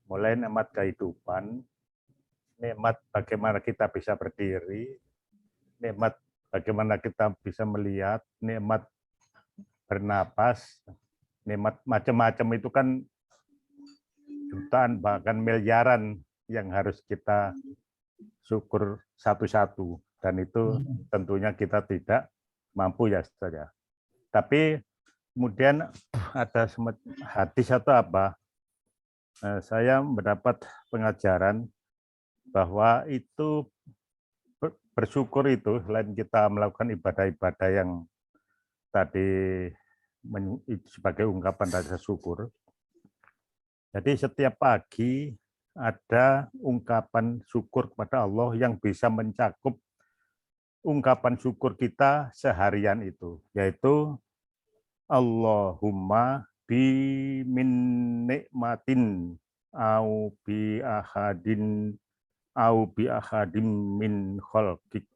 Mulai nikmat kehidupan, nikmat bagaimana kita bisa berdiri, nikmat bagaimana kita bisa melihat, nikmat bernapas, nikmat macam-macam itu kan jutaan bahkan miliaran yang harus kita syukur satu-satu, dan itu tentunya kita tidak mampu ya saja. Tapi kemudian ada hadis atau apa, saya mendapat pengajaran bahwa itu bersyukur itu selain kita melakukan ibadah-ibadah yang tadi sebagai ungkapan rasa syukur. Jadi setiap pagi ada ungkapan syukur kepada Allah yang bisa mencakup ungkapan syukur kita seharian itu, yaitu Allahumma bi min nikmatin au bi ahadim min khalqik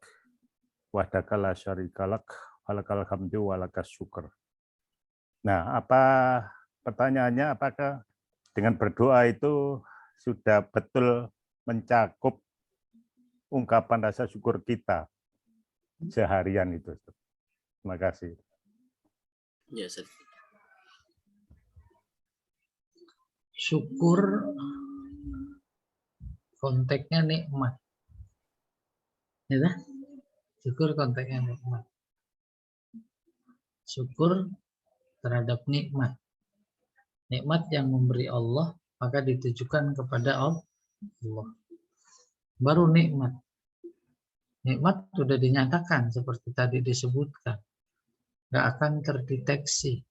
wahdaka la syarikalak walakal hamdu walakas syukur. Nah, apa pertanyaannya, apakah dengan berdoa itu sudah betul mencakup ungkapan rasa syukur kita seharian itu? Terima kasih. Ya, Ustaz. Syukur konteksnya nikmat. Ya, syukur konteksnya nikmat. Syukur terhadap nikmat. Nikmat yang memberi Allah, maka ditujukan kepada Allah. Baru nikmat. Nikmat sudah dinyatakan seperti tadi disebutkan. Nggak akan terdeteksi.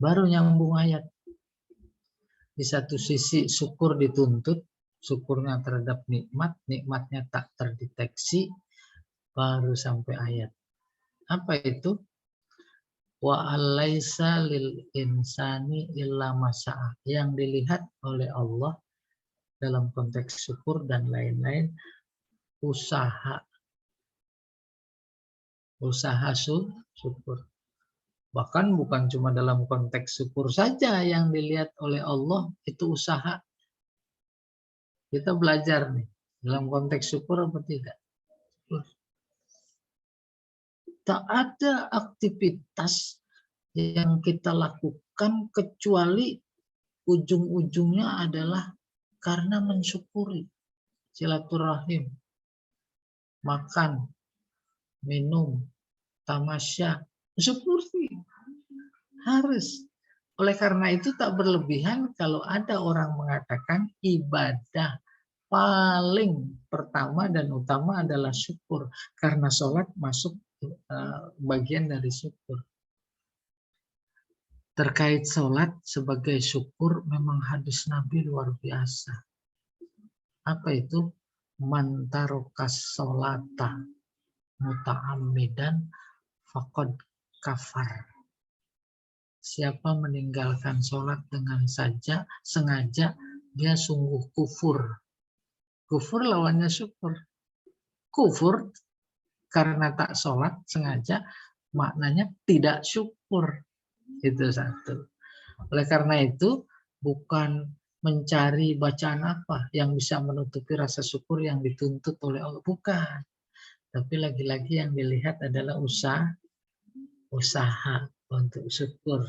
Baru nyambung ayat. Di satu sisi syukur dituntut, syukurnya terhadap nikmat, nikmatnya tak terdeteksi, baru sampai ayat. Apa itu? Wa alaisa lil insani illa masa'a. Yang dilihat oleh Allah dalam konteks syukur dan lain-lain, usaha syukur. Bahkan bukan cuma dalam konteks syukur saja yang dilihat oleh Allah, itu usaha. Kita belajar nih, dalam konteks syukur apa tidak? Tak ada aktivitas yang kita lakukan kecuali ujung-ujungnya adalah karena mensyukuri. Silaturahim, makan, minum, tamasya, syukuri. Harus. Oleh karena itu tak berlebihan kalau ada orang mengatakan ibadah paling pertama dan utama adalah syukur. Karena sholat masuk bagian dari syukur. Terkait sholat sebagai syukur memang hadis Nabi luar biasa. Apa itu? Man tarokas sholata muta'ammidan faqad kafar. Siapa meninggalkan sholat dengan sengaja, dia sungguh kufur. Kufur lawannya syukur. Kufur karena tak sholat sengaja, maknanya tidak syukur. Itu satu. Oleh karena itu, bukan mencari bacaan apa yang bisa menutupi rasa syukur yang dituntut oleh Allah. Bukan. Tapi lagi-lagi yang dilihat adalah usaha untuk syukur.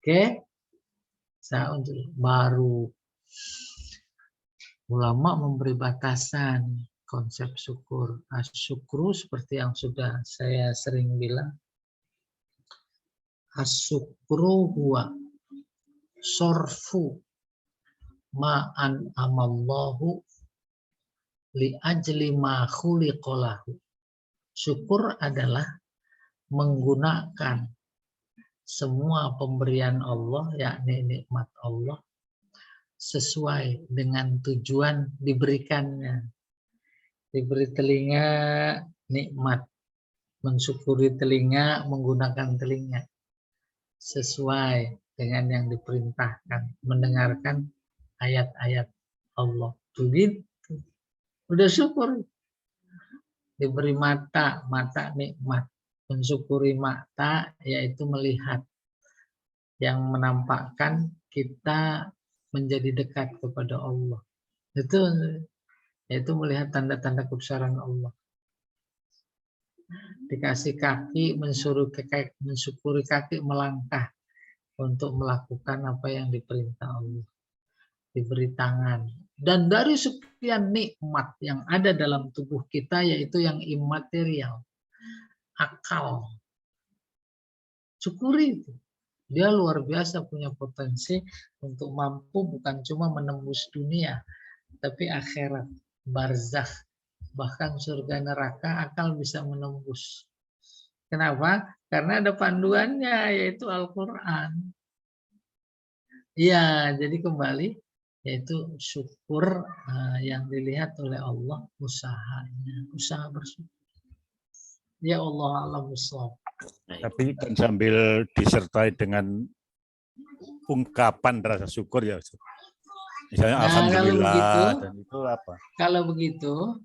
Oke? Untuk baru ulama memberi batasan konsep syukur. Asyukru seperti yang sudah saya sering bilang. Asyukru huwa sorfu ma'an amallahu li ajli ma khuliqalahu. Syukur adalah menggunakan semua pemberian Allah, yakni nikmat Allah, sesuai dengan tujuan diberikannya. Diberi telinga, nikmat. Mensyukuri telinga, menggunakan telinga. Sesuai dengan yang diperintahkan. Mendengarkan ayat-ayat Allah. Begitu. Udah syukur. Diberi mata nikmat. Mensyukuri mata yaitu melihat yang menampakkan kita menjadi dekat kepada Allah. Itu yaitu melihat tanda-tanda kebesaran Allah. Dikasih kaki, mensyukuri kaki melangkah untuk melakukan apa yang diperintah Allah. Diberi tangan. Dan dari sekian nikmat yang ada dalam tubuh kita, yaitu yang imaterial, akal. Syukuri itu. Dia luar biasa punya potensi untuk mampu bukan cuma menembus dunia, tapi akhirat, barzakh, bahkan surga neraka akal bisa menembus. Kenapa? Karena ada panduannya, yaitu Al-Quran. Ya, jadi kembali, yaitu syukur yang dilihat oleh Allah, usahanya, usaha bersyukur. Ya Allah, alam ushawab. Tapi kan sambil disertai dengan ungkapan rasa syukur ya. Misalnya alhamdulillah dan itu apa? Kalau begitu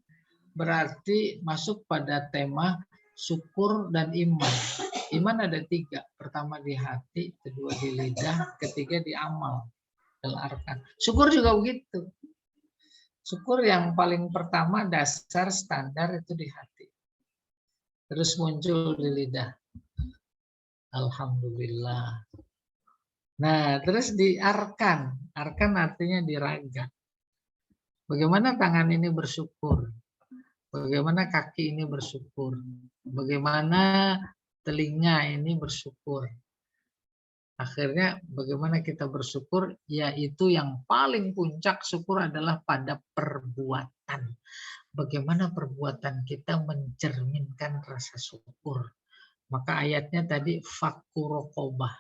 berarti masuk pada tema syukur dan iman. Iman ada 3. Pertama di hati, kedua di lidah, ketiga di amal. Arkan. Syukur juga begitu. Syukur yang paling pertama dasar standar itu di hati. Terus muncul di lidah. Alhamdulillah. Nah, terus di arkan. Arkan artinya di raga. Bagaimana tangan ini bersyukur? Bagaimana kaki ini bersyukur? Bagaimana telinga ini bersyukur? Akhirnya bagaimana kita bersyukur? Yaitu yang paling puncak syukur adalah pada perbuatan. Bagaimana perbuatan kita mencerminkan rasa syukur? Maka ayatnya tadi fakurokobah.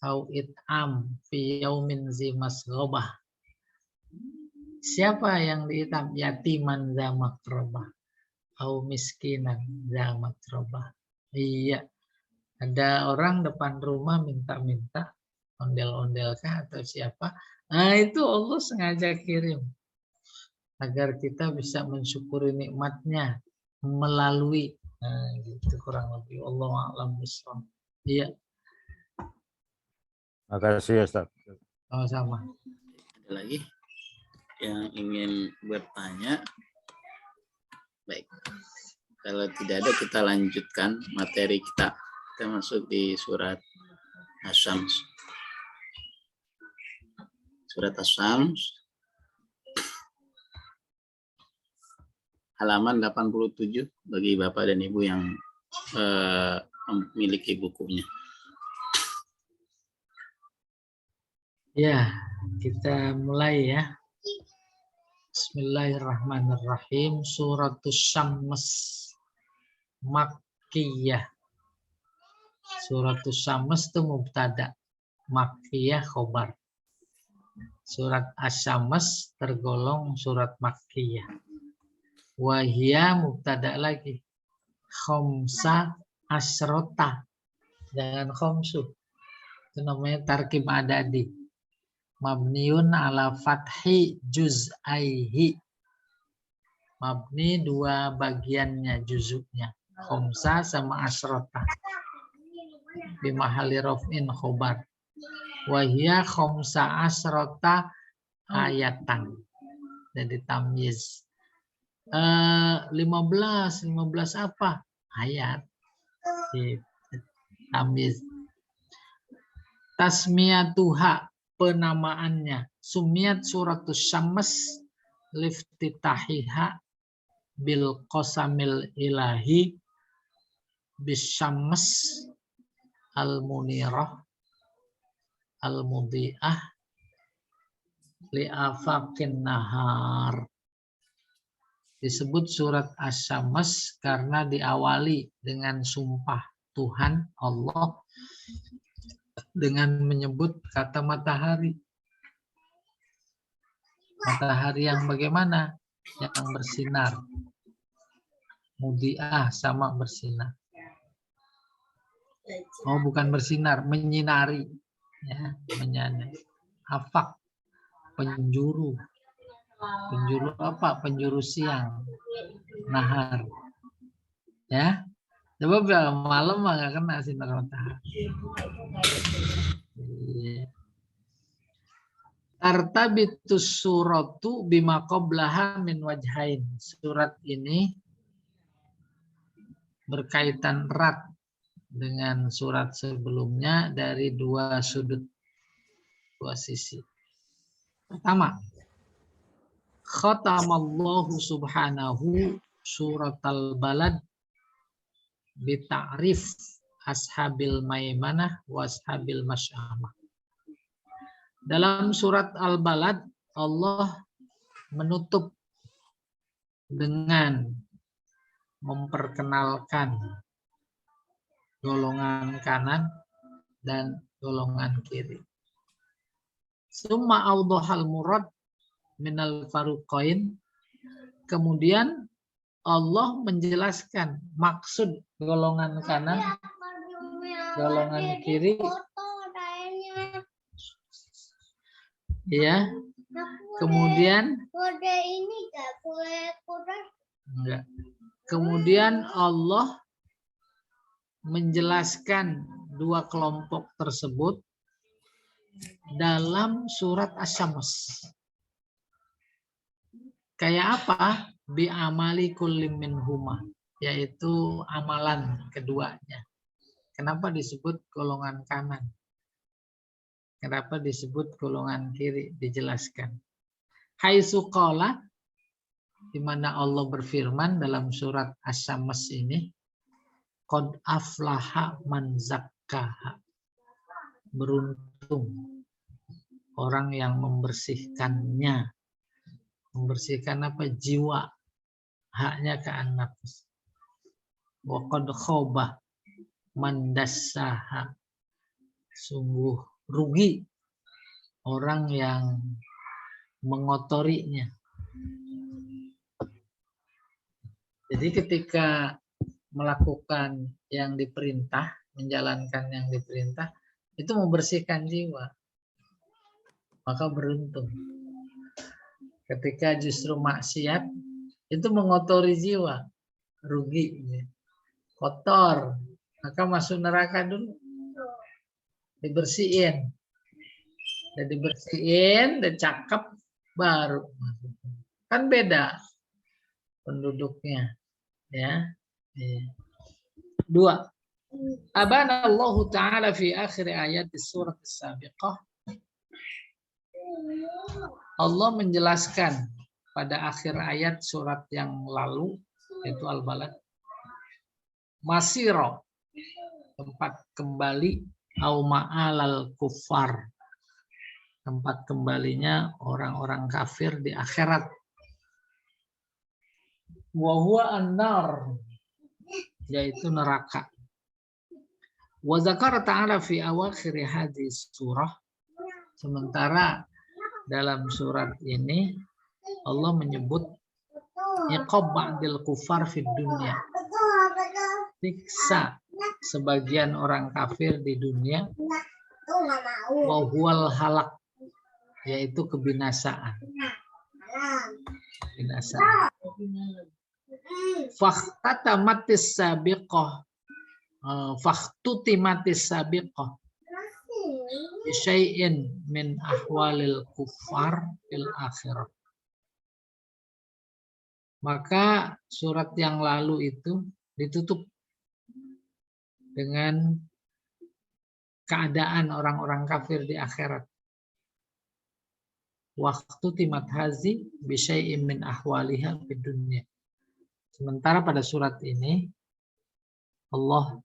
Au it'am fi yaumin zi masghobah. Siapa yang diitam? Yatiman za makrobah. Au miskinan za makrobah. Iya. Ada orang depan rumah minta-minta, ondel-ondel kah atau siapa? Nah itu Allah sengaja kirim agar kita bisa mensyukuri nikmatnya melalui, gitu kurang lebih. Allah a'lam bishawab. Iya. Makasih Ustaz. Sama-sama. Ada lagi yang ingin bertanya? Baik. Kalau tidak ada kita lanjutkan materi kita. Kita masuk di surat Asy-Syams. Surat Asy-Syams halaman 87 bagi Bapak dan Ibu yang memiliki bukunya. Ya, kita mulai ya. Bismillahirrahmanirrahim. Suratus Syams Makkiyah. Suratus Syams itu mubtada. Makkiyah khobar. Surat Asy-Syams tergolong surat Makkiyah. Wahia mubtada lagi. Khomsa asrota. Jangan khomsu. Itu namanya tarkib adadi. Mabniun ala fathi juz'aihi. Mabni dua bagiannya, juzuknya. Khomsa sama asrota. Bimahali rof'in khobar. Wahia khomsa asrota ayatan. Jadi tamyiz. 15 apa? Ayat. Tamyiz. Tasmiyatuha, penamaannya. Sumiyat suratus Syams liftitahiha bil qasamil ilahi bisyams al-munirah al-mudhi'ah li'afaqin nahar. Disebut surat Asy-Syams karena diawali dengan sumpah Tuhan Allah dengan menyebut kata matahari. Matahari yang bagaimana? Yang bersinar. Mudhi'ah sama bersinar. Oh, bukan bersinar, menyinari. Ya, menyinari. Afaq, penjuru. Penjuru apa? Penjuru siang. Nahar. Ya. Coba malam nggak kena sinar matahari. Tartabitus suratu bima qablaha min wajhain. Surat ini berkaitan erat dengan surat sebelumnya dari dua sudut, dua sisi. Pertama, khatamallahu subhanahu suratal balad bita'rif ashabil maimanah wa ashabil masyamah. Dalam surat Al-Balad, Allah menutup dengan memperkenalkan golongan kanan dan golongan kiri. Summa awdahal murad minal faruqain. Kemudian Allah menjelaskan maksud golongan kanan, golongan kiri. Ya. Kemudian enggak. Kemudian Allah menjelaskan dua kelompok tersebut dalam surat Asy-Syams. Kayak apa? Bi amali kulli minhuma, yaitu amalan keduanya. Kenapa disebut golongan kanan? Kenapa disebut golongan kiri? Dijelaskan. Haitsu qala, di mana Allah berfirman dalam surat Asy-Syams ini, qad aflaha man zakkaha. Beruntung orang yang membersihkannya. Membersihkan apa? Jiwa. Haknya ke an-nafs. Wa qad khaba man dassaha. Sungguh rugi orang yang mengotorinya. Jadi ketika melakukan yang diperintah, menjalankan yang diperintah, itu membersihkan jiwa. Maka beruntung. Ketika justru maksiat, itu mengotori jiwa. Rugi. Kotor. Maka masuk neraka dulu. Dibersihin. Dan dibersihin, dan cakep, baru. Kan beda penduduknya. Ya. Dua. Abana Allah Ta'ala fi akhir ayat surat as-sabiqah. Allah menjelaskan pada akhir ayat surat yang lalu, yaitu Al-Balad, masiro, tempat kembali au ma'alal kufar, tempat kembalinya orang-orang kafir di akhirat. Wa huwa an-nar, yaitu neraka. Wa zakara ta'ala fi awakhir hadis surah, sementara dalam surat ini Allah menyebut iqab ba'dil kufar fid dunya, siksa sebagian orang kafir di dunia, wa huwal halak, yaitu kebinasaan. Binasaan. Fakhtutamatis sabiqah, fakhtutimatis sabiqah bisyai'in min ahwalil kufar fil akhirah. Maka surat yang lalu itu ditutup dengan keadaan orang-orang kafir di akhirat. Waktu timat hazi bisyai'in min ahwaliha fid dunya. Sementara pada surat ini Allah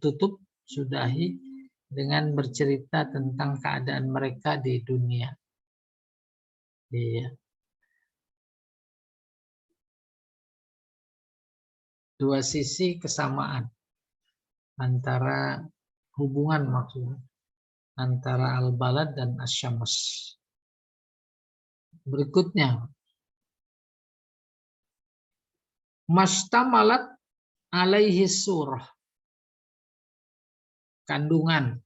tutup, sudahi dengan bercerita tentang keadaan mereka di dunia. Iya. Dua sisi kesamaan antara hubungan maksudnya antara al-balad dan asy-syams. Berikutnya, mastamalat alaihi surah, kandungan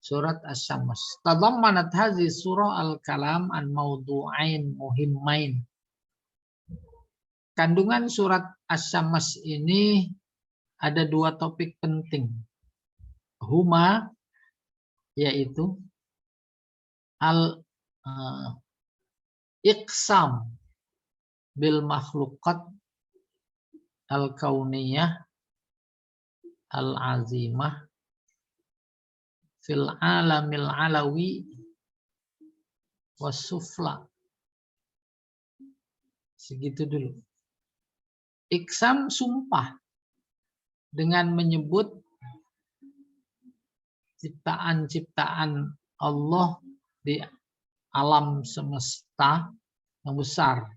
surat asy-syams. Tadammanat hadhihi surah al-kalam an mawdu'ain muhimmain. Kandungan surat asy-syams ini ada dua topik penting. Huma, yaitu al-iqsam bil makhluqat al-kauniyah al-azimah fil alamil alawi was-sufla. Segitu dulu. Iqsam, sumpah dengan menyebut ciptaan-ciptaan Allah di alam semesta yang besar.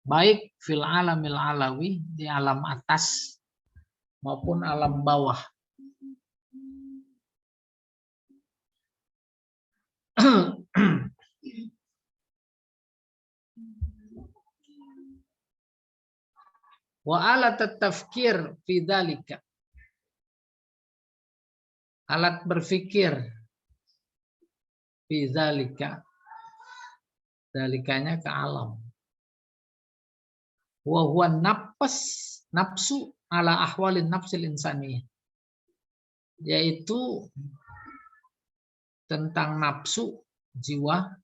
Baik fil alamil alawi, di alam atas maupun alam bawah. Wa alat at-tafkir fi dzalika, alat berpikir fi dzalika, dzalikanya ke alam. Wa huwa nafsu ala ahwalin nafsil insaniyah, yaitu tentang nafsu, jiwa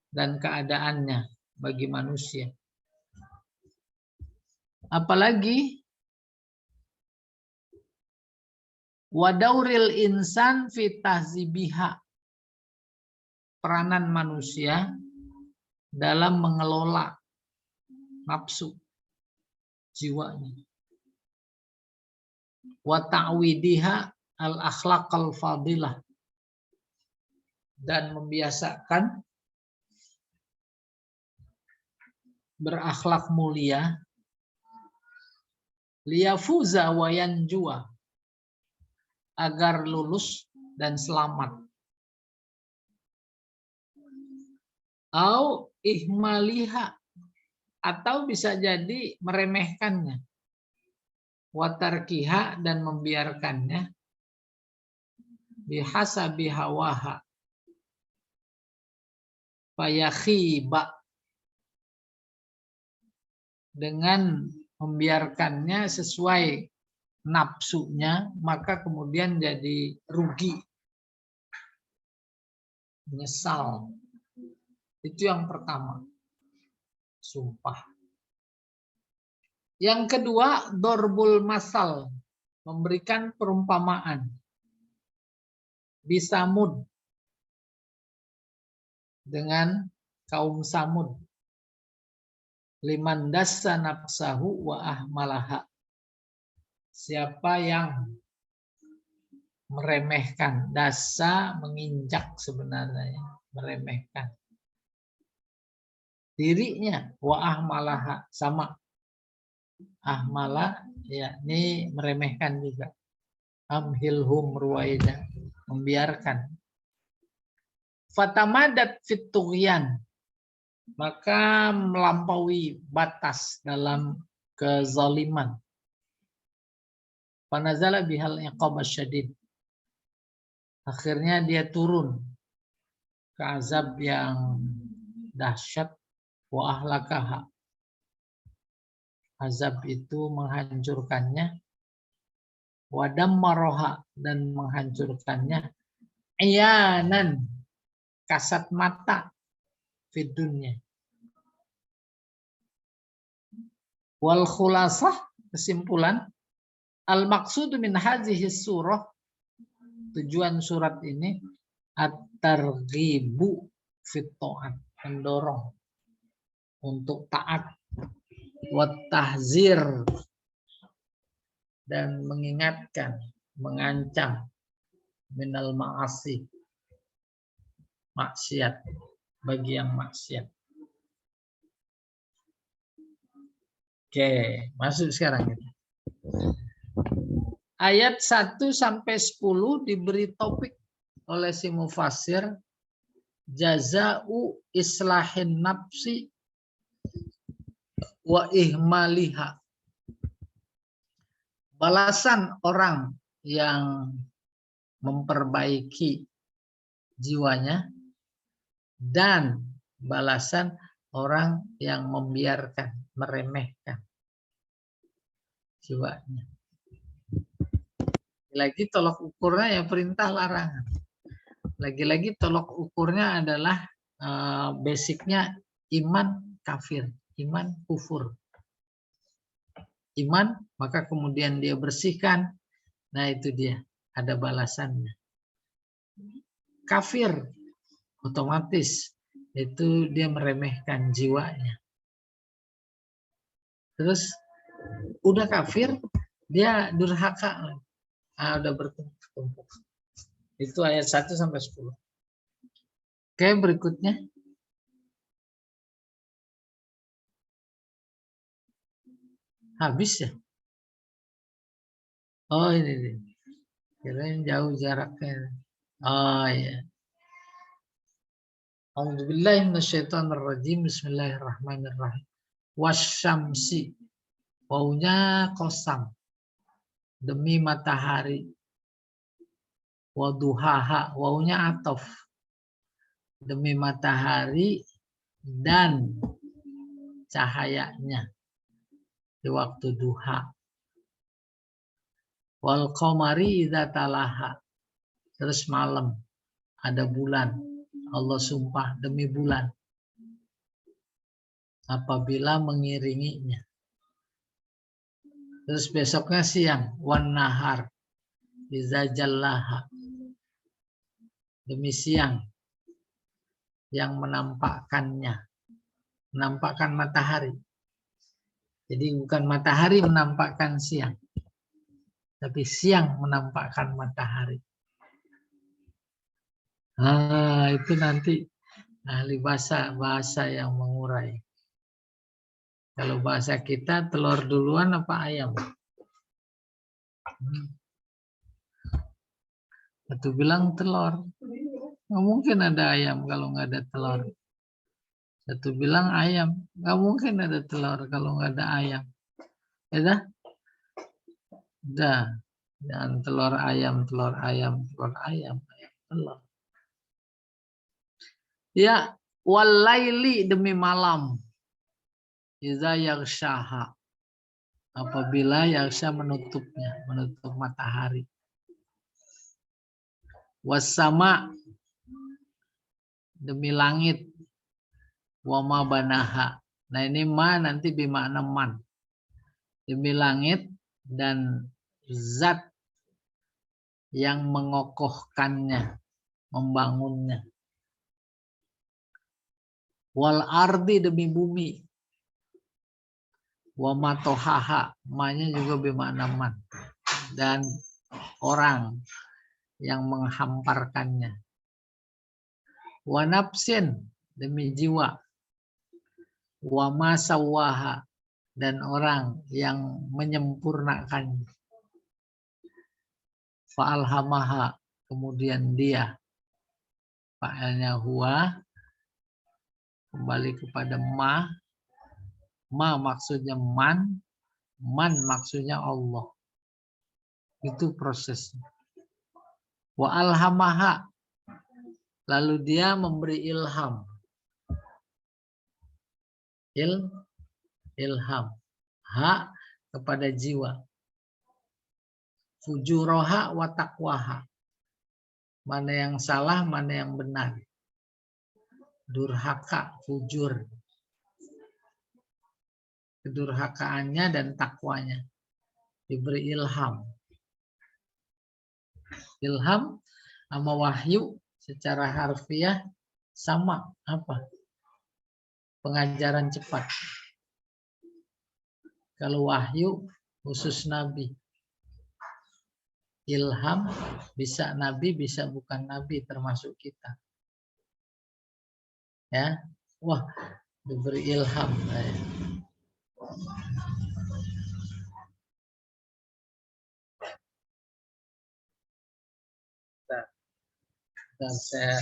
dan keadaannya bagi manusia. Apalagi wadauril insan fi tahzibiha, peranan manusia dalam mengelola nafsu jiwanya. Wa ta'widiha al akhlaqal fadilah, dan membiasakan berakhlak mulia, liyafuza wa yanjua, agar lulus dan selamat. Au ihmaliha, atau bisa jadi meremehkannya. Watarkiha, dan membiarkannya. Bihasabi hawaha, fayakhiba, dengan membiarkannya sesuai nafsunya, maka kemudian jadi rugi, menyesal. Itu yang pertama, sumpah. Yang kedua, dorbul masal, memberikan perumpamaan. Bisamud, dengan kaum Samud. Liman dassa nafsahu wa ahmalaha. Siapa yang meremehkan, dasa menginjak sebenarnya, meremehkan dirinya, wa ahmalaha, sama ahmala ya ini meremehkan juga, amhilhum ruwaida, membiarkan. Fatamadat fit tughyan, maka melampaui batas dalam kezaliman. Panazala bihal iqab asyadid, akhirnya dia turun ke azab yang dahsyat. Wa ahlakaha, azab itu menghancurkannya. Wa dammaraha, dan menghancurkannya. Iyanan, kasat mata, fid dunya. Wal khulasah, kesimpulan, al maqsud min hadhihi surah, tujuan surat ini at-targhibu fit ta'at, mendorong untuk taat, wat tahzir, dan mengingatkan, mengancam, minal ma'asi, maksiat, bagi yang maksiat. Oke, masuk sekarang kita. Ayat 1 sampai 10 diberi topik oleh si mufassir, jaza'u islahin nafsi wa ihmaliha. Balasan orang yang memperbaiki jiwanya dan balasan orang yang membiarkan, meremehkan jiwanya. Lagi tolok ukurnya ya perintah larangan. Lagi-lagi tolok ukurnya adalah basicnya iman kafir, iman kufur. Iman, maka kemudian dia bersihkan. Nah itu dia, ada balasannya. Kafir, otomatis itu dia meremehkan jiwanya. Terus udah kafir, dia durhaka. Udah bertumpuk. Itu ayat 1 sampai 10. Oke, berikutnya. Habis ya? Oh ini. Kirain jauh jaraknya. Oh ya. A'udzubillahi minasyaitonirrajim. Bismillahirrahmanirrahim. Wasyamsi. Waunya kosam. Demi matahari. Waduhaha. Waunya atof. Demi matahari dan cahayanya di waktu duha. Wal qamari idza talaha. Terus malam ada bulan. Allah sumpah demi bulan apabila mengiringinya. Terus besoknya siang, wan nahar idza jallaha. Demi siang yang menampakkannya, menampakkan matahari. Jadi bukan matahari menampakkan siang, tapi siang menampakkan matahari. Itu nanti ahli bahasa yang mengurai. Kalau bahasa kita telur duluan apa ayam? Satu bilang telur. Nggak mungkin ada ayam kalau nggak ada telur. Satu bilang ayam. Nggak mungkin ada telur kalau nggak ada ayam. Ya dah? Dah. Jangan telur ayam, telur ayam, telur ayam, ayam telur. Ya, walaili demi malam. Iza yaghshaha, apabila yaghsha menutupnya, menutup matahari. Wassama demi langit. Wama banaha. Nah ini ma nanti bimakna man. Demi langit dan zat yang mengokohkannya, membangunnya. Wal ardi demi bumi. Wa matohaha, ma-nya juga bermakna man. Dan orang yang menghamparkannya. Wa nafsin, demi jiwa. Wa ma sawaha, dan orang yang menyempurnakannya. Fa'alhamaha, kemudian dia. Fa'alnya huwa, kembali kepada ma. Ma maksudnya man maksudnya Allah. Itu prosesnya. Wa alhamaha, lalu dia memberi ilham. Ilham. Ha kepada jiwa. Fujuroha wa taqwaha. Mana yang salah, mana yang benar. Durhaka, fujur. Kedurhakaannya dan takwanya. Diberi ilham. Ilham sama wahyu secara harfiah sama apa? Pengajaran cepat. Kalau wahyu khusus nabi. Ilham bisa nabi, bisa bukan nabi, termasuk kita. Ya, wah, diberi ilham. Dan saya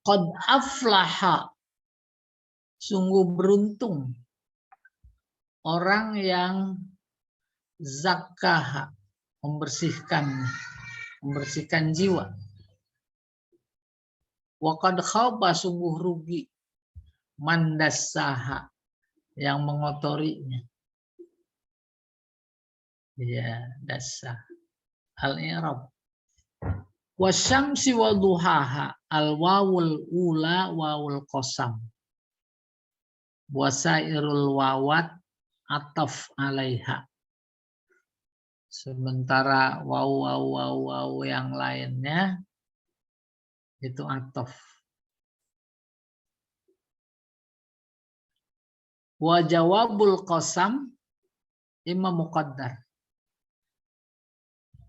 qad aflaha, sungguh beruntung orang yang zakah, membersihkan jiwa. Wa qad khaba, sungguh rugi, mandassaha, yang mengotorinya. Ya, dasah. Al-i'rab. Wasyamsi wa duhaha, al-wawul ula wawul qasam. Wasairul wawat ataf alaiha. Sementara waw yang lainnya itu ataf. Wa jawabul qasam imma muqaddar.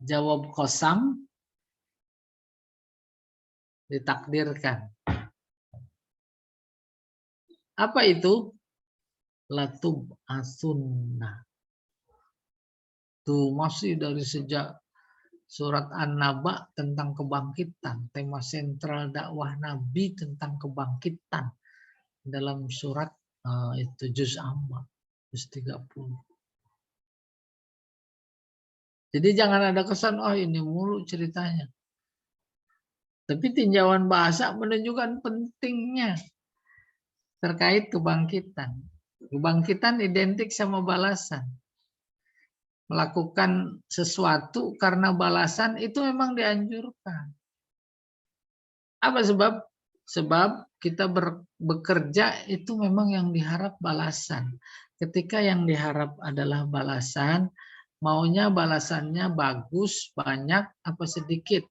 Jawab qasam ditakdirkan. Apa itu? Latub asunna. Tuh masih dari sejak surat An-Naba tentang kebangkitan. Tema sentral dakwah Nabi tentang kebangkitan. Dalam surat itu juz amma. Juz 30. Jadi jangan ada kesan, oh ini mulu ceritanya. Tapi tinjauan bahasa menunjukkan pentingnya terkait kebangkitan. Kebangkitan identik sama balasan. Melakukan sesuatu karena balasan itu memang dianjurkan. Apa sebab? Sebab kita bekerja itu memang yang diharap balasan. Ketika yang diharap adalah balasan, maunya balasannya bagus, banyak, apa sedikit?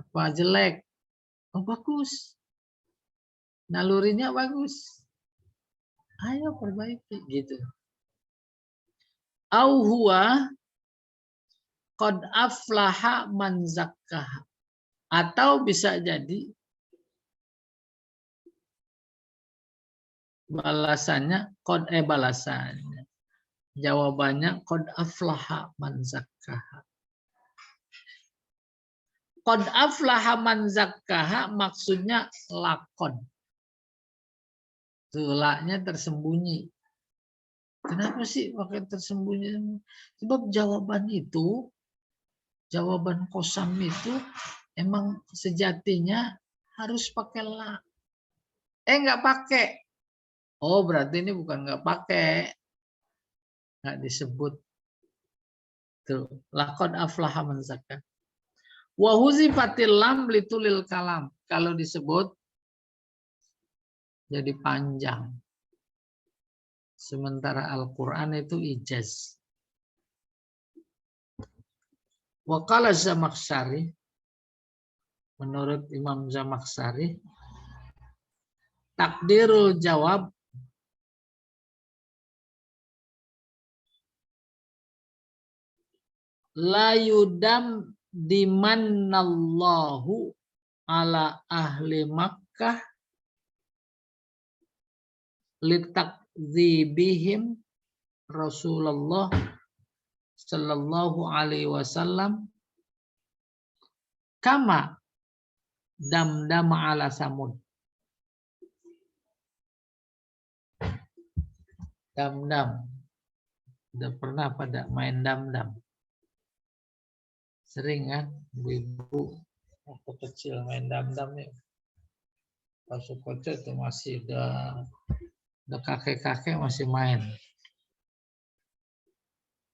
Apa jelek? Oh bagus. Nalurinya bagus. Ayo perbaiki gitu. Au huwa qad aflaha man zakkaha. Atau bisa jadi balasannya balasannya. Jawabannya qad aflaha man zakkaha. Qad aflaha man zakkaha maksudnya lakon. Tulaknya tersembunyi. Kenapa sih pakai tersembunyi? Sebab jawaban kosam itu emang sejatinya harus pakai la. Nggak pakai. Oh berarti ini bukan nggak pakai. Nggak disebut. Tuh. Laqad aflaha man zakkaha. Wa huzifatil lam litulil kalam. Kalau disebut jadi panjang. Sementara Al-Quran itu ijaz. Wa qala Zamakhsyari, menurut Imam Zamakhsyari, takdirul jawab la yudam dimannallahu ala ahli Makkah litakdzibihim Rasulullah sallallahu alaihi wasallam kama damdama ala Samud. Damdam. Udah pernah pada main damdam? Sering kan ibu-ibu waktu kecil main damdam ya. Pas kecil itu masih udah kakek-kakek masih main.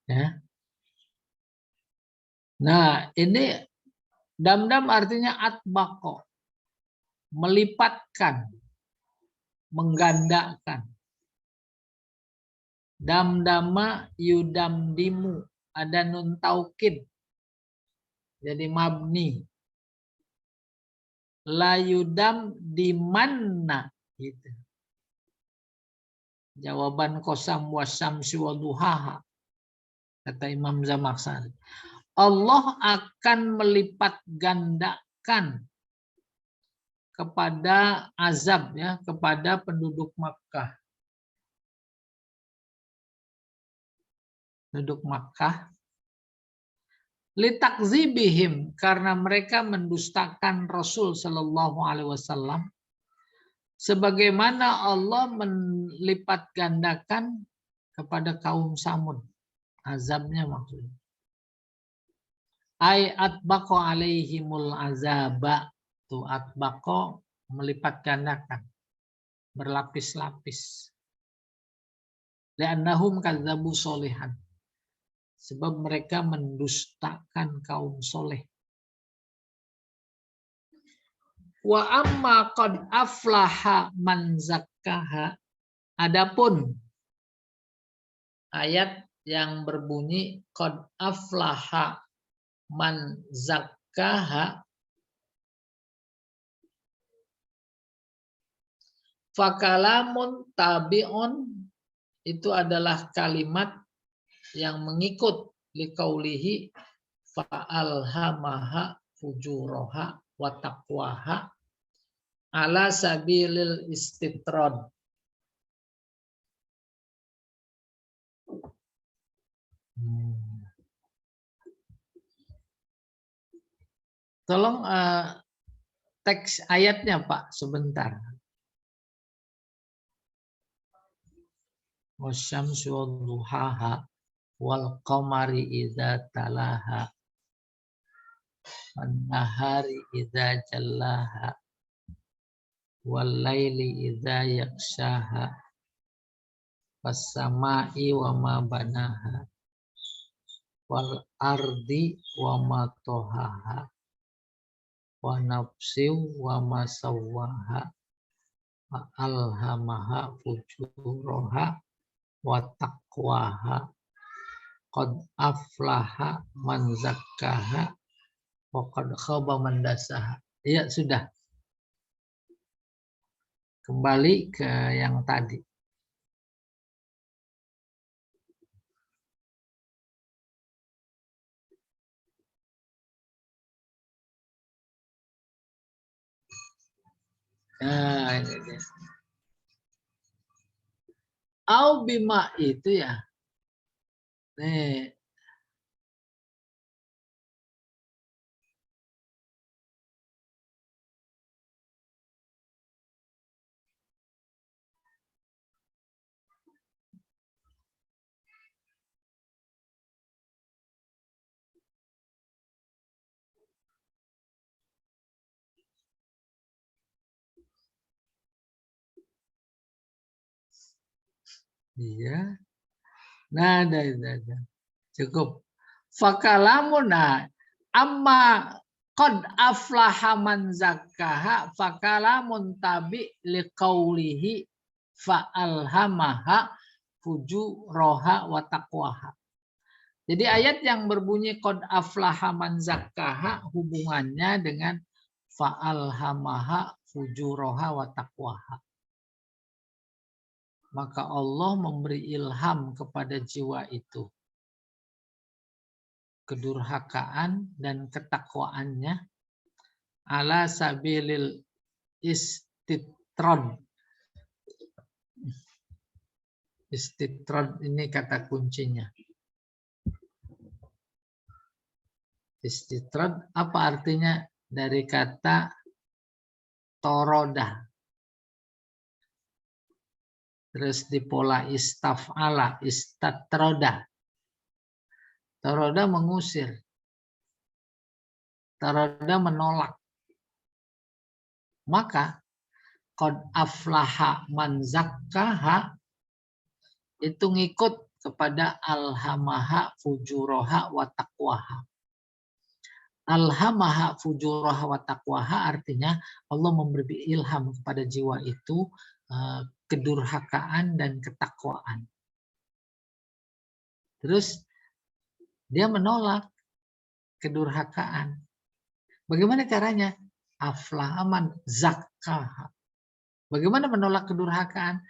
Ya. Nah, ini damdam artinya atbaqo, melipatkan, menggandakan. Damdama yudamdimu, ada nun taukid. Jadi mabni. La yudam dimanna gitu. Jawaban qasam wasyamsi waduhaha, kata Imam Zamakhsyari. Allah akan melipat gandakan kepada azab ya, kepada penduduk Makkah. Penduduk Makkah litakzibihim, karena mereka mendustakan Rasul Shallallahu Alaihi Wasallam, sebagaimana Allah melipat gandakan kepada kaum Samud azabnya maksudnya. Ay atbaqo alaihimul azaba, tuh atbaqo melipat gandakan, berlapis-lapis. Li'annahum kadzabu solihan, sebab mereka mendustakan kaum soleh. Wa amma qad aflaha man zakkaha. Adapun ayat yang berbunyi qad aflaha man zakkaha, fakalamun tabi'un, itu adalah kalimat yang mengikut liqaulihi fa'alhamaha fujuraha wa taqwaha ala sabilil istitrad. Tolong teks ayatnya Pak sebentar. Wasyamsi wadduhaha wal qamari idza talaha wan nahari idza jallaha wal laili idza yaghshaha was samai wa ma banaha wal ardi wa ma tohaha wa nafsi wa ma sawwaha wa alhamaha fujuraha wa taqwaha qad aflaha man zakkaha wa qad khaba man dasaha. Ya sudah. Kembali ke yang tadi. Nah, ini dia. Au bima itu ya. Nih. Iya. Nah, ada. Cukup. Fakalamuna amma Qad aflaha man zakkaha fakalamun tabi liqaulihi fa'alhamaha fujuraha wa taqwaha. Jadi ayat yang berbunyi qad aflaha man zakkaha hubungannya dengan fa'alhamaha fujuraha wa taqwaha. Maka Allah memberi ilham kepada jiwa itu kedurhakaan dan ketakwaannya ala sabilil istitrad. Istitrad ini kata kuncinya. Istitrad apa artinya? Dari kata toroda. Terus di pola istaf'ala, istatroda. Toroda mengusir. Toroda menolak. Maka qad aflaha man zakkaha itu ngikut kepada alhamaha fujuraha wa taqwaha. Alhamaha fujuraha wa taqwaha artinya Allah memberi ilham kepada jiwa itu kedurhakaan dan ketakwaan. Terus dia menolak kedurhakaan. Bagaimana caranya? Aflahaman zakkaha. Bagaimana menolak kedurhakaan?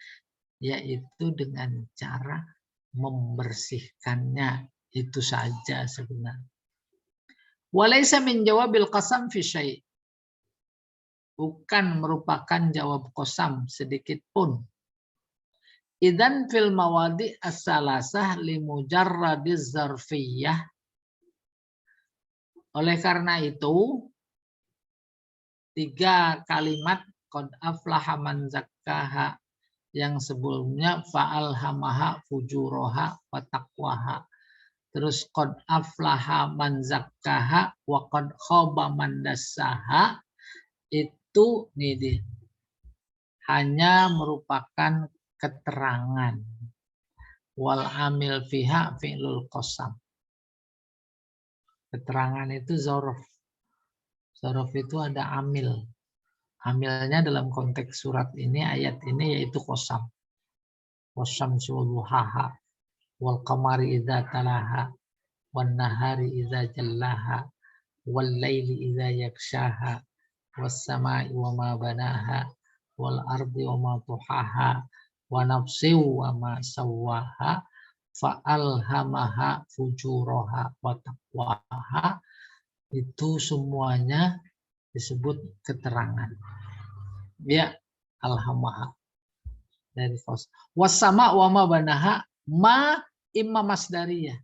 Yaitu dengan cara membersihkannya. Itu saja sebenarnya. Walaysa min jawabil qasam fi syai'. Bukan merupakan jawab qasam sedikit pun. Idzan fil mawadi as-salasah li mujarradiz zarfiyah. Oleh karena itu 3 kalimat qad aflaha man zakkaha yang sebelumnya fa'alhamaha fujuraha wa taqwaha. Terus qad aflaha man zakkaha wa qad khaba man dassaha itu nih hanya merupakan keterangan. Wal amil fiha fi'lul qasam. Keterangan itu dzaraf. Dzaraf itu ada amil. Amilnya dalam konteks surat ini, ayat ini yaitu qasam. Wasyamsi wadduhaha wal qamari idza talaha wan nahari idza jallaha wal laili idza yakshaha was samai wama banaha wal ardi wama tuhaha wa nafsi wama sawwaha fa alhamaha fujuraha wa taqwaha. Itu semuanya disebut keterangan. Ya, alhamaha dari fas. Wasama wama banaha ma imma masdariyah.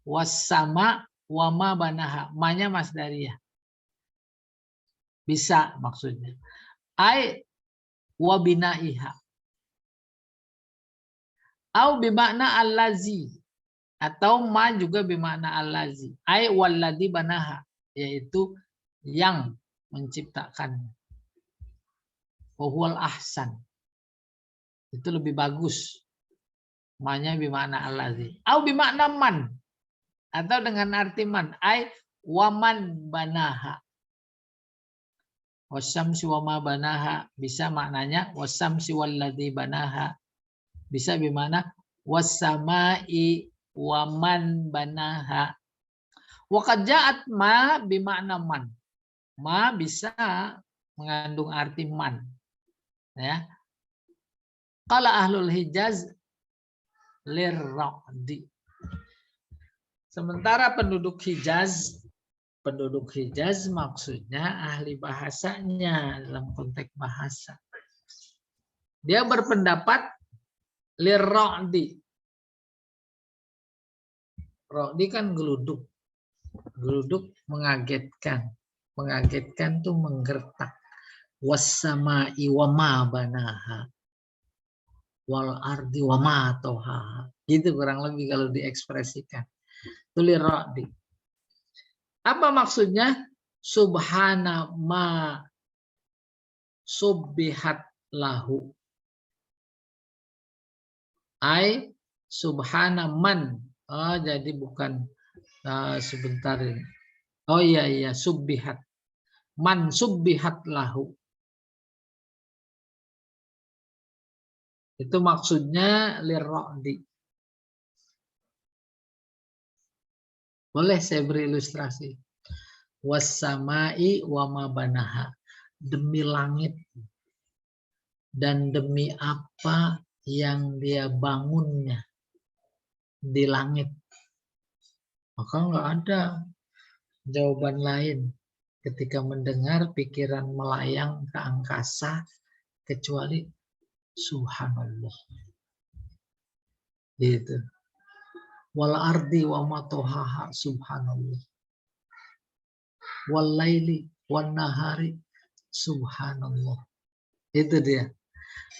Wasama wama banaha, ma-nya masdariyah. Bisa maksudnya. Ai wa binaiha. Au bimakna allazi. Atau ma juga bimakna allazi. Ai walladzi banaha, yaitu yang menciptakan. Wahuwal ahsan. Itu lebih bagus. Ma-nya bimakna allazi. Au bimakna man. Atau dengan arti man. Ai waman banaha. Wasyamsi wama banaha. Bisa maknanya wasyamsi walladzi banaha. Bisa bimana wasamai waman banaha. Wa qad ja'at ma bimakna man. Ma bisa mengandung arti man. Ya. Qala ahlul Hijaz lirra'di. Sementara penduduk Hijaz maksudnya ahli bahasanya dalam konteks bahasa. Dia berpendapat lirra'di. Ra'di kan geluduk. Geluduk mengagetkan. Mengagetkan tuh menggertak. Wassama'i wama banaha. Wal ardi wama toha. Gitu kurang lebih kalau diekspresikan. Itu lirra'di. Apa maksudnya? Subhana ma subbihat lahu. Ai subhana man. Oh, jadi bukan sebentar ini. Oh iya iya, subbihat. Man subbihat lahu. Itu maksudnya lirra'di. Boleh saya beri ilustrasi. Wassamai wa ma banaha. Demi langit dan demi apa yang dia bangunnya di langit. Maka nggak ada jawaban lain ketika mendengar pikiran melayang ke angkasa kecuali subhanallah. Gitu. Wal ardi wa ma tohaha subhanallah. Wal laili wan nahari subhanallah. Itu dia.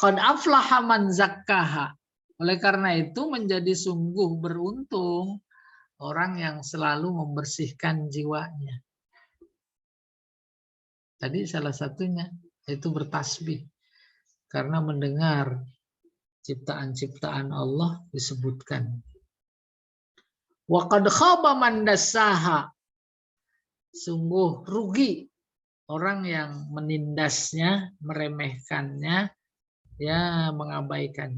Qad aflaha man zakkaha. Oleh karena itu menjadi sungguh beruntung orang yang selalu membersihkan jiwanya. Tadi salah satunya itu bertasbih. Karena mendengar ciptaan-ciptaan Allah disebutkan. Wa qad khaba man dassaha. Sungguh rugi orang yang menindasnya, meremehkannya, ya mengabaikan.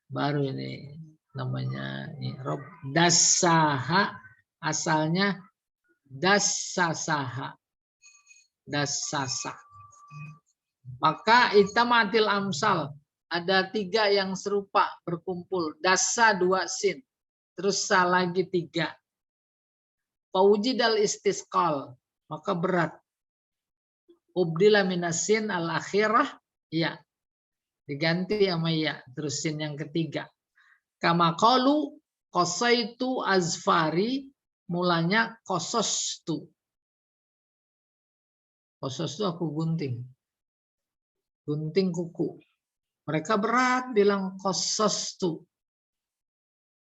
Baru ini namanya i'rab. Dassaha asalnya dassasaha. Dassasa. Maka itamatil amsal. Ada 3 yang serupa berkumpul. Dassa 2 sin. Terus sa lagi 3. Faujidal istisqal. Maka berat. Ubdila minasin al-akhirah. Ya. Diganti sama ya. Terus sin yang ketiga. Kama qalu qasaitu azfari. Mulanya qasastu. Qasastu aku gunting. Gunting kuku. Mereka berat bilang qasastu.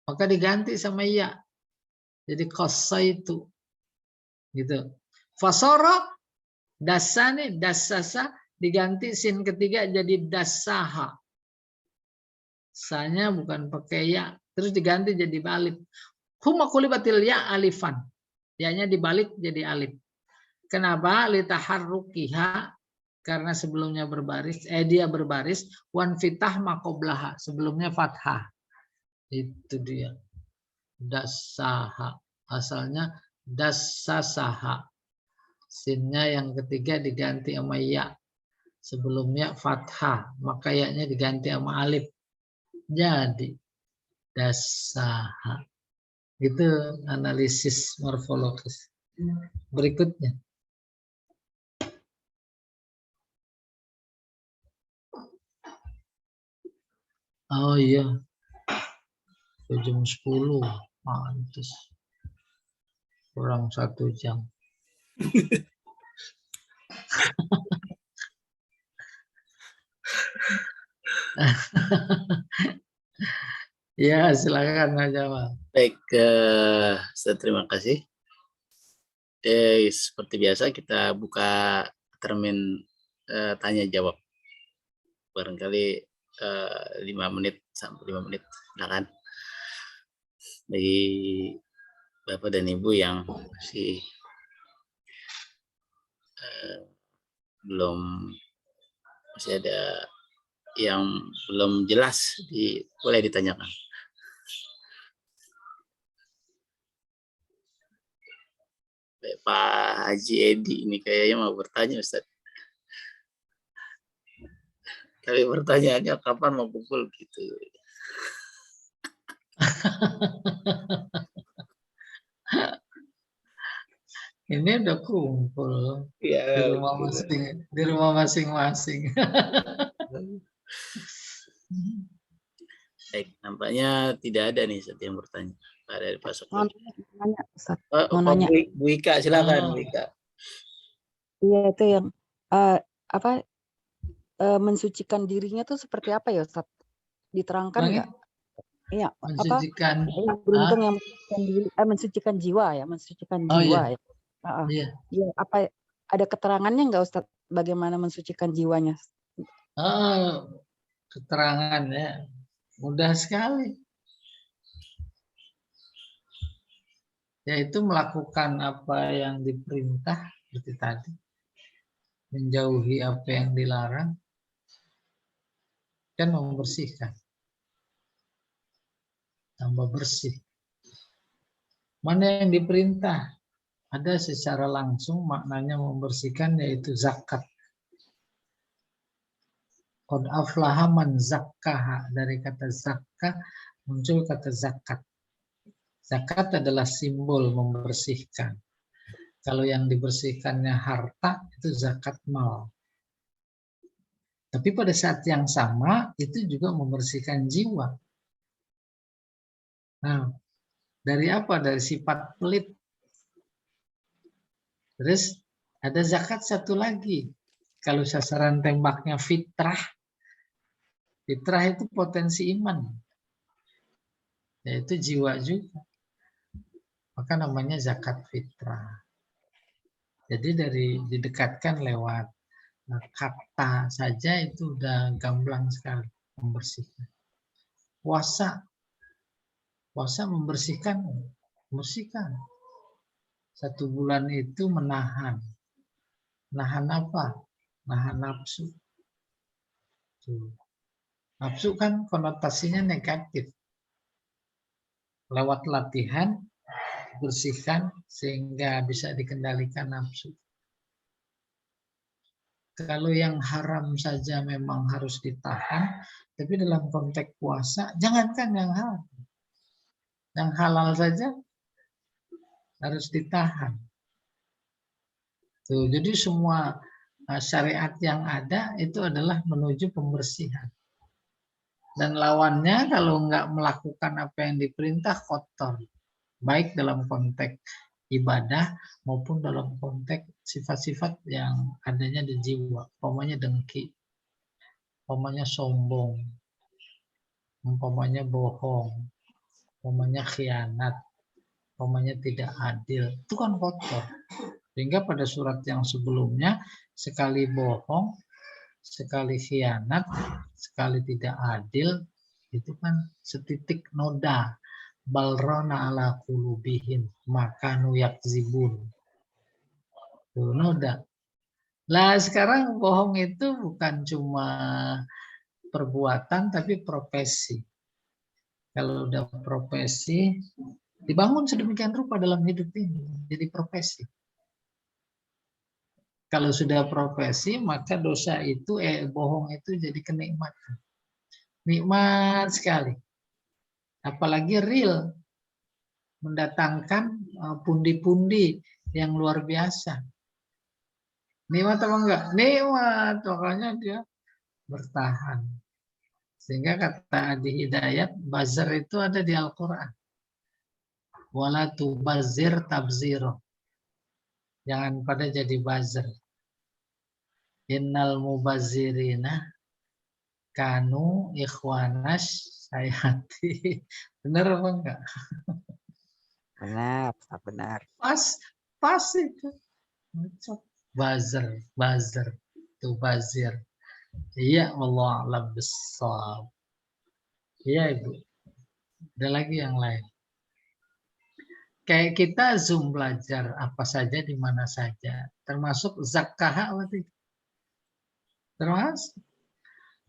Maka diganti sama ya. Jadi qasaitu. Gitu. Fasara dasani dassasa diganti sin ketiga jadi dassaha. Sanya bukan pakai ya. Terus diganti jadi alif. Huma qulibatil ya alifan. Ya-nya dibalik jadi alif. Kenapa? Litaharrukiha. Karena sebelumnya berbaris, dia berbaris. Wan fitah maqoblaha. Sebelumnya fathah. Itu dia. Dassaha. Asalnya dassasaha. Sinnya yang ketiga diganti sama ya. Sebelumnya fathah. Maka ya-nya diganti sama alif. Jadi dassaha. Gitu analisis morfologis. Berikutnya. Oh iya. Jam 10. Mantus. Kurang 1 jam. Ya, silakan aja, Pak. Baik, terima kasih. Seperti biasa kita buka termin tanya jawab. Barangkali 5 menit sampai 5 menit, silakan. Bagi Bapak dan Ibu yang masih masih ada yang belum jelas, boleh ditanyakan. Pak Haji Edi ini kayaknya mau bertanya, Ustaz. Tapi pertanyaannya kapan mau kumpul gitu. Ini udah kumpul Ya, di rumah masing-masing. Baik, nampaknya tidak ada nih Ustaz yang bertanya. Ada Pak Sokri. Mau nanya, Ustaz. Mau nanya. Bu Ika, silakan Bu Ika. Iya, itu yang mensucikan dirinya tuh seperti apa ya, Ustaz? Diterangkan nggak? Iya, mensucikan beruntung yang mensucikan diri, mensucikan jiwa ya, mensucikan jiwa ya. Iya, apa ada keterangannya nggak, Ustaz? Bagaimana mensucikan jiwanya? Keterangannya mudah sekali. yaitu melakukan apa yang diperintah seperti tadi, menjauhi apa yang dilarang, dan membersihkan, tambah bersih. Mana yang diperintah? Ada secara langsung maknanya membersihkan, yaitu zakat. Qad aflaha man zakkaha, dari kata zakah muncul kata zakat. Zakat adalah simbol membersihkan. Kalau yang dibersihkannya harta, itu zakat mal. Tapi pada saat yang sama, itu juga membersihkan jiwa. Nah, dari apa? Dari sifat pelit. Terus ada zakat satu lagi. Kalau sasaran tembaknya fitrah, fitrah itu potensi iman. Yaitu jiwa juga. Maka namanya zakat fitrah. Jadi dari didekatkan lewat kata saja itu udah gamblang sekali membersihkan. Puasa membersihkan, membersihkan. 1 bulan itu menahan. Nahan apa? Nahan nafsu. Nafsu kan konotasinya negatif. Lewat latihan, bersihkan sehingga bisa dikendalikan nafsu. Kalau yang haram saja memang harus ditahan, tapi dalam konteks puasa, jangankan yang haram. Yang halal saja harus ditahan. Tuh, jadi semua syariat yang ada itu adalah menuju pembersihan. Dan lawannya kalau nggak melakukan apa yang diperintah, kotor. Baik dalam konteks ibadah maupun dalam konteks sifat-sifat yang adanya di jiwa. Umpamanya dengki, umpamanya sombong, umpamanya bohong, umpamanya khianat, umpamanya tidak adil. Itu kan kotor. Sehingga pada surat yang sebelumnya, sekali bohong, sekali khianat, sekali tidak adil, itu kan setitik noda. Balrona ala qulubihim makanu yakzibun. Tuh, noda. Lah sekarang bohong itu bukan cuma perbuatan tapi profesi. Kalau udah profesi, dibangun sedemikian rupa dalam hidup ini, jadi profesi. Kalau sudah profesi, maka dosa itu, bohong itu jadi kenikmatan. Nikmat sekali. Apalagi real, mendatangkan pundi-pundi yang luar biasa. Nikmat apa enggak? Nikmat, makanya dia bertahan. Sehingga kata Adi Hidayat, bazar itu ada di Al-Quran. Wala tubazir tabziro. Jangan pada jadi bazar. Innal mubazirina kanu ikhwanas sayati. Benar apa enggak? Benar, benar. Pas itu. Bazar. Itu bazir. Iya, wallahu a'lam bissawab. Iya, Ibu. Ada lagi yang lain. Kayak kita Zoom belajar apa saja di mana saja, termasuk zakah waktu itu. Termasuk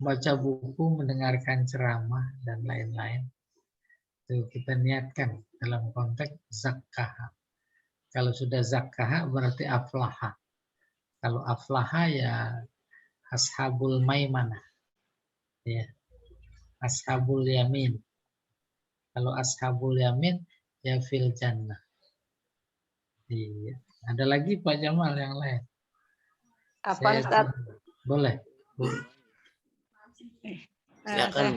baca buku, mendengarkan ceramah dan lain-lain. Itu kita niatkan dalam konteks zakah. Kalau sudah zakah berarti aflaha. Kalau aflaha ya ashabul maimanah. Ya. Ashabul yamin. Kalau ashabul yamin ya fil jannah. Iya. Ada lagi Pak Jamal yang lain? Apa Ustaz? Boleh. Silakan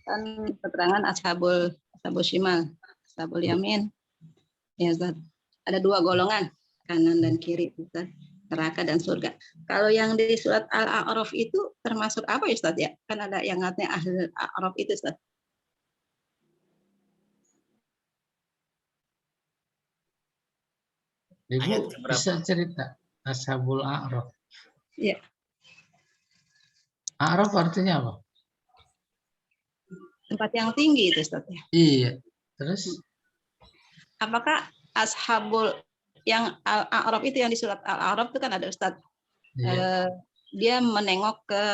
Kan keterangan ashabul shimal, ashabul yamin. Ya Ustaz. Ada 2 golongan, kanan dan kiri, Ustaz. Neraka dan surga. Kalau yang di surat Al-A'raf itu termasuk apa ya Ustaz ya? Kan ada yang ngatnya ahli A'raf itu Ustaz. Ibu bisa cerita Ashabul A'raf? Iya. A'raf artinya apa? Tempat yang tinggi itu Ustaz ya. Iya. Terus? apakah ashabul yang Al-A'raf itu, yang di surat Al-A'raf itu kan ada Ustaz. Dia menengok ke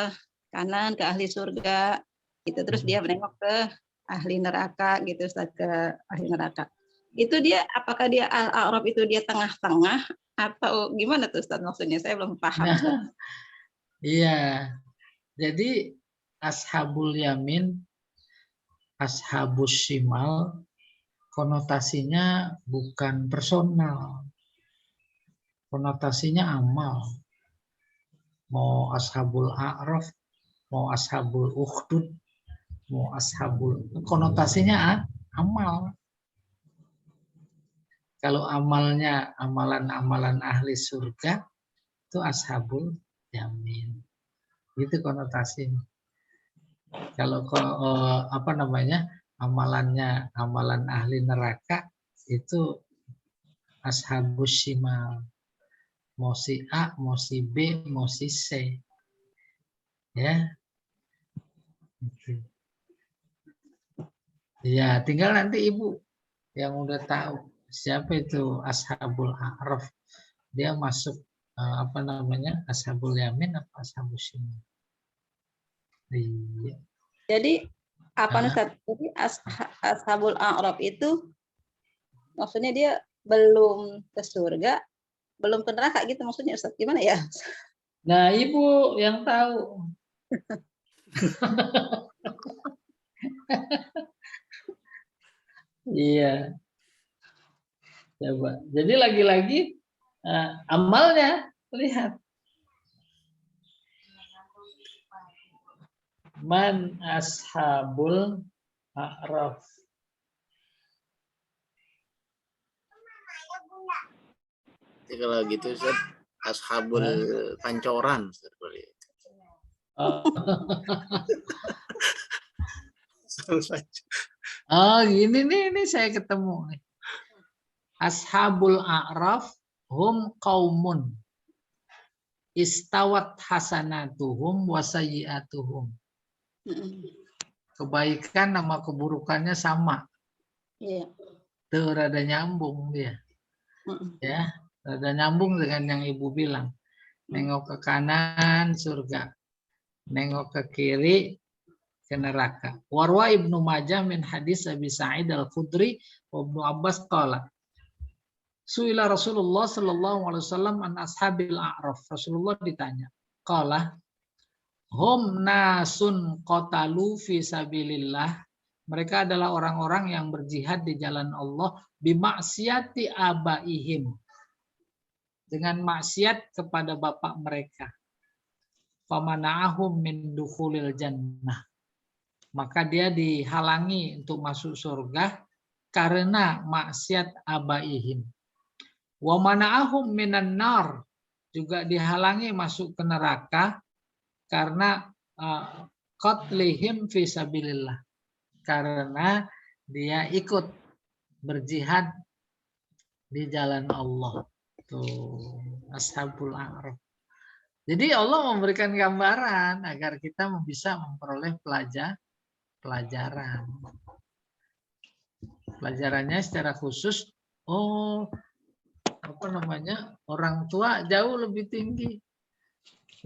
kanan ke ahli surga gitu, terus dia menengok ke ahli neraka gitu Ustaz, ke ahli neraka. Itu dia, apakah dia Al-A'raf itu dia tengah-tengah atau gimana tuh Ustaz, maksudnya saya belum paham. Iya. Jadi ashabul yamin, ashabus shimal konotasinya bukan personal. Konotasinya amal. Mau ashabul a'raf, mau ashabul ukhdud, mau ashabul, konotasinya amal. Kalau amalnya amalan-amalan ahli surga, itu ashabul yamin. Itu konotasinya. Kalau amalannya amalan ahli neraka, itu ashabus shimal. Mau si A, mau si B, mau si C. Ya. Ya, tinggal nanti Ibu yang udah tahu siapa itu ashabul a'raf. Dia masuk ashabul yamin atau ashabus shimal. Iya. Jadi apa Ustaz? Jadi ashabul a'raf itu maksudnya dia belum ke surga, belum ke neraka gitu maksudnya Ustaz. Gimana ya? Nah, Ibu yang tahu. Iya. Coba. Jadi lagi-lagi amalnya lihat. Man ashabul a'raf. Jadi kalau gitu Ustaz, ashabul pancoran seperti itu. Gini nih, ini saya ketemu nih. Ashabul a'raf hum qaumun istawat hasanatuhum wa sayyi'atuhum. Kebaikan sama keburukannya sama. Iya. Tuh rada nyambung dia. Ya, rada nyambung dengan yang Ibu bilang. Nengok ke kanan surga, nengok ke kiri ke neraka. Warwa Ibnu Majah min hadis Abi Sa'id Al-Khudri wa Ibnu Abbas qala Su'ila Rasulullah sallallahu alaihi wasallam an ashabil a'raf. Rasulullah ditanya, qala hum nasun qatalu fi sabilillah. Mereka adalah orang-orang yang berjihad di jalan Allah bimaksiati abaihim, dengan maksiat kepada bapak mereka. Famana'ahum min dukhulil jannah. Maka dia dihalangi untuk masuk surga karena maksiat abaihim. Wa mana'ahum minan nar, juga dihalangi masuk ke neraka karena qatlihim fi sabilillah, karena dia ikut berjihad di jalan Allah. Tuh, ashabul a'raf. Jadi Allah memberikan gambaran agar kita bisa memperoleh pelajaran. Pelajarannya secara khusus, orang tua jauh lebih tinggi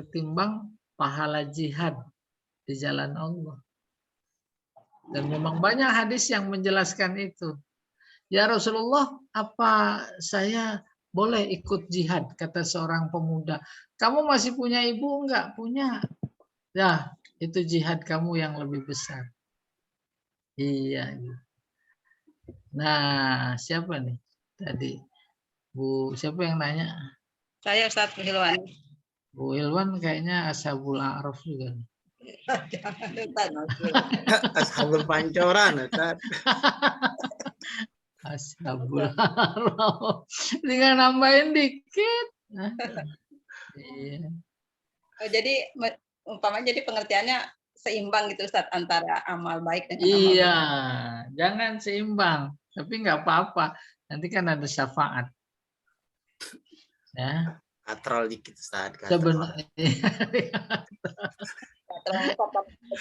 ketimbang pahala jihad di jalan Allah. Dan memang banyak hadis yang menjelaskan itu. Ya Rasulullah, apa saya boleh ikut jihad? Kata seorang pemuda. Kamu masih punya ibu? Enggak punya. Ya, itu jihad kamu yang lebih besar. Iya. Nah, siapa nih tadi? Bu, siapa yang nanya? Saya Ustaz Hilwan. Bu Hilwan kayaknya ashabul a'raf juga nih. Ashabul pancoran Ustaz. Ashabul a'raf. Tinggal nambahin dikit. Iya. Jadi umpamanya jadi pengertiannya seimbang gitu Ustaz antara amal baik dengan amal buruk. Iya, jangan seimbang, tapi nggak apa-apa. Nanti kan ada syafaat. Ya. Katrol dikit Ustaz. Sebenarnya.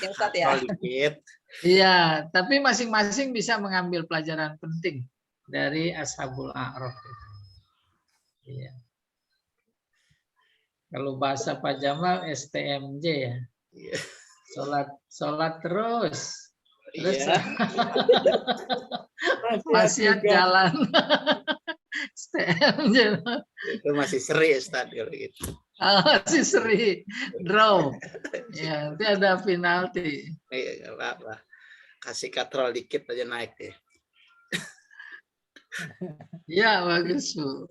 Ustaz ya. Iya, tapi masing-masing bisa mengambil pelajaran penting dari Ashabul A'raf. Iya. Kalau bahasa Pak Jamal STMJ ya. Iya. Sholat terus. Terus Iya. wasiat jalan. STMJ. Itu masih seri Ustaz kalau gitu. Masih seri. Draw. Ya, nanti ada penalti. Iya, nggak apa-apa. Kasih katrol dikit aja naik deh. Ya, bagus, Bu.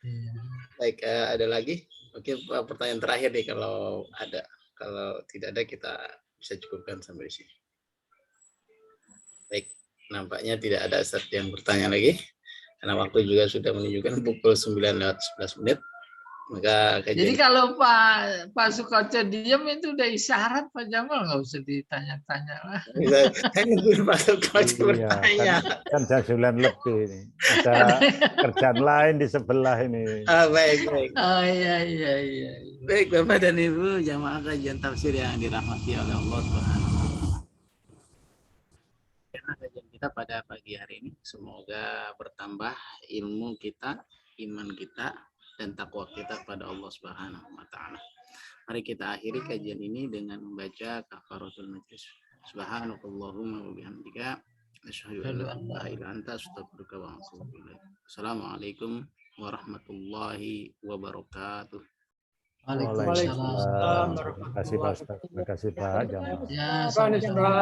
Iya. Baik, ada lagi? Mungkin pertanyaan terakhir nih kalau ada. Kalau tidak ada kita bisa cukupkan sampai di sini. Baik, nampaknya tidak ada Ustaz yang bertanya lagi. Karena waktu juga sudah menunjukkan pukul 9:11. Maka Jadi kalau Pak Sukoco diem itu udah isyarat Pak Jamal, nggak usah ditanya-tanya lah. Saya nungguin Pak Sukoco bertanya. Kan jam 9 lebih ini. Ada kerjaan lain di sebelah ini. Baik. Oh iya. Baik Bapak dan Ibu jamaah kajian tafsir yang dirahmati oleh Allah Subhanahu wa taala. Karena kajian kita pada pagi hari ini semoga bertambah ilmu kita, iman kita, dan takwa kita kepada Allah Subhanahu wa taala. Mari kita akhiri kajian ini dengan membaca kafaratul majlis. Subhanakallahumma wa bihamdika asyhadu an la ilaha illa anta astaghfiruka wa atubu ilaik. Assalamualaikum warahmatullahi wabarakatuh. Waalaikumsalam. Terima kasih Pak Ustaz. Terima kasih Pak Jamal. Ya, sama-sama.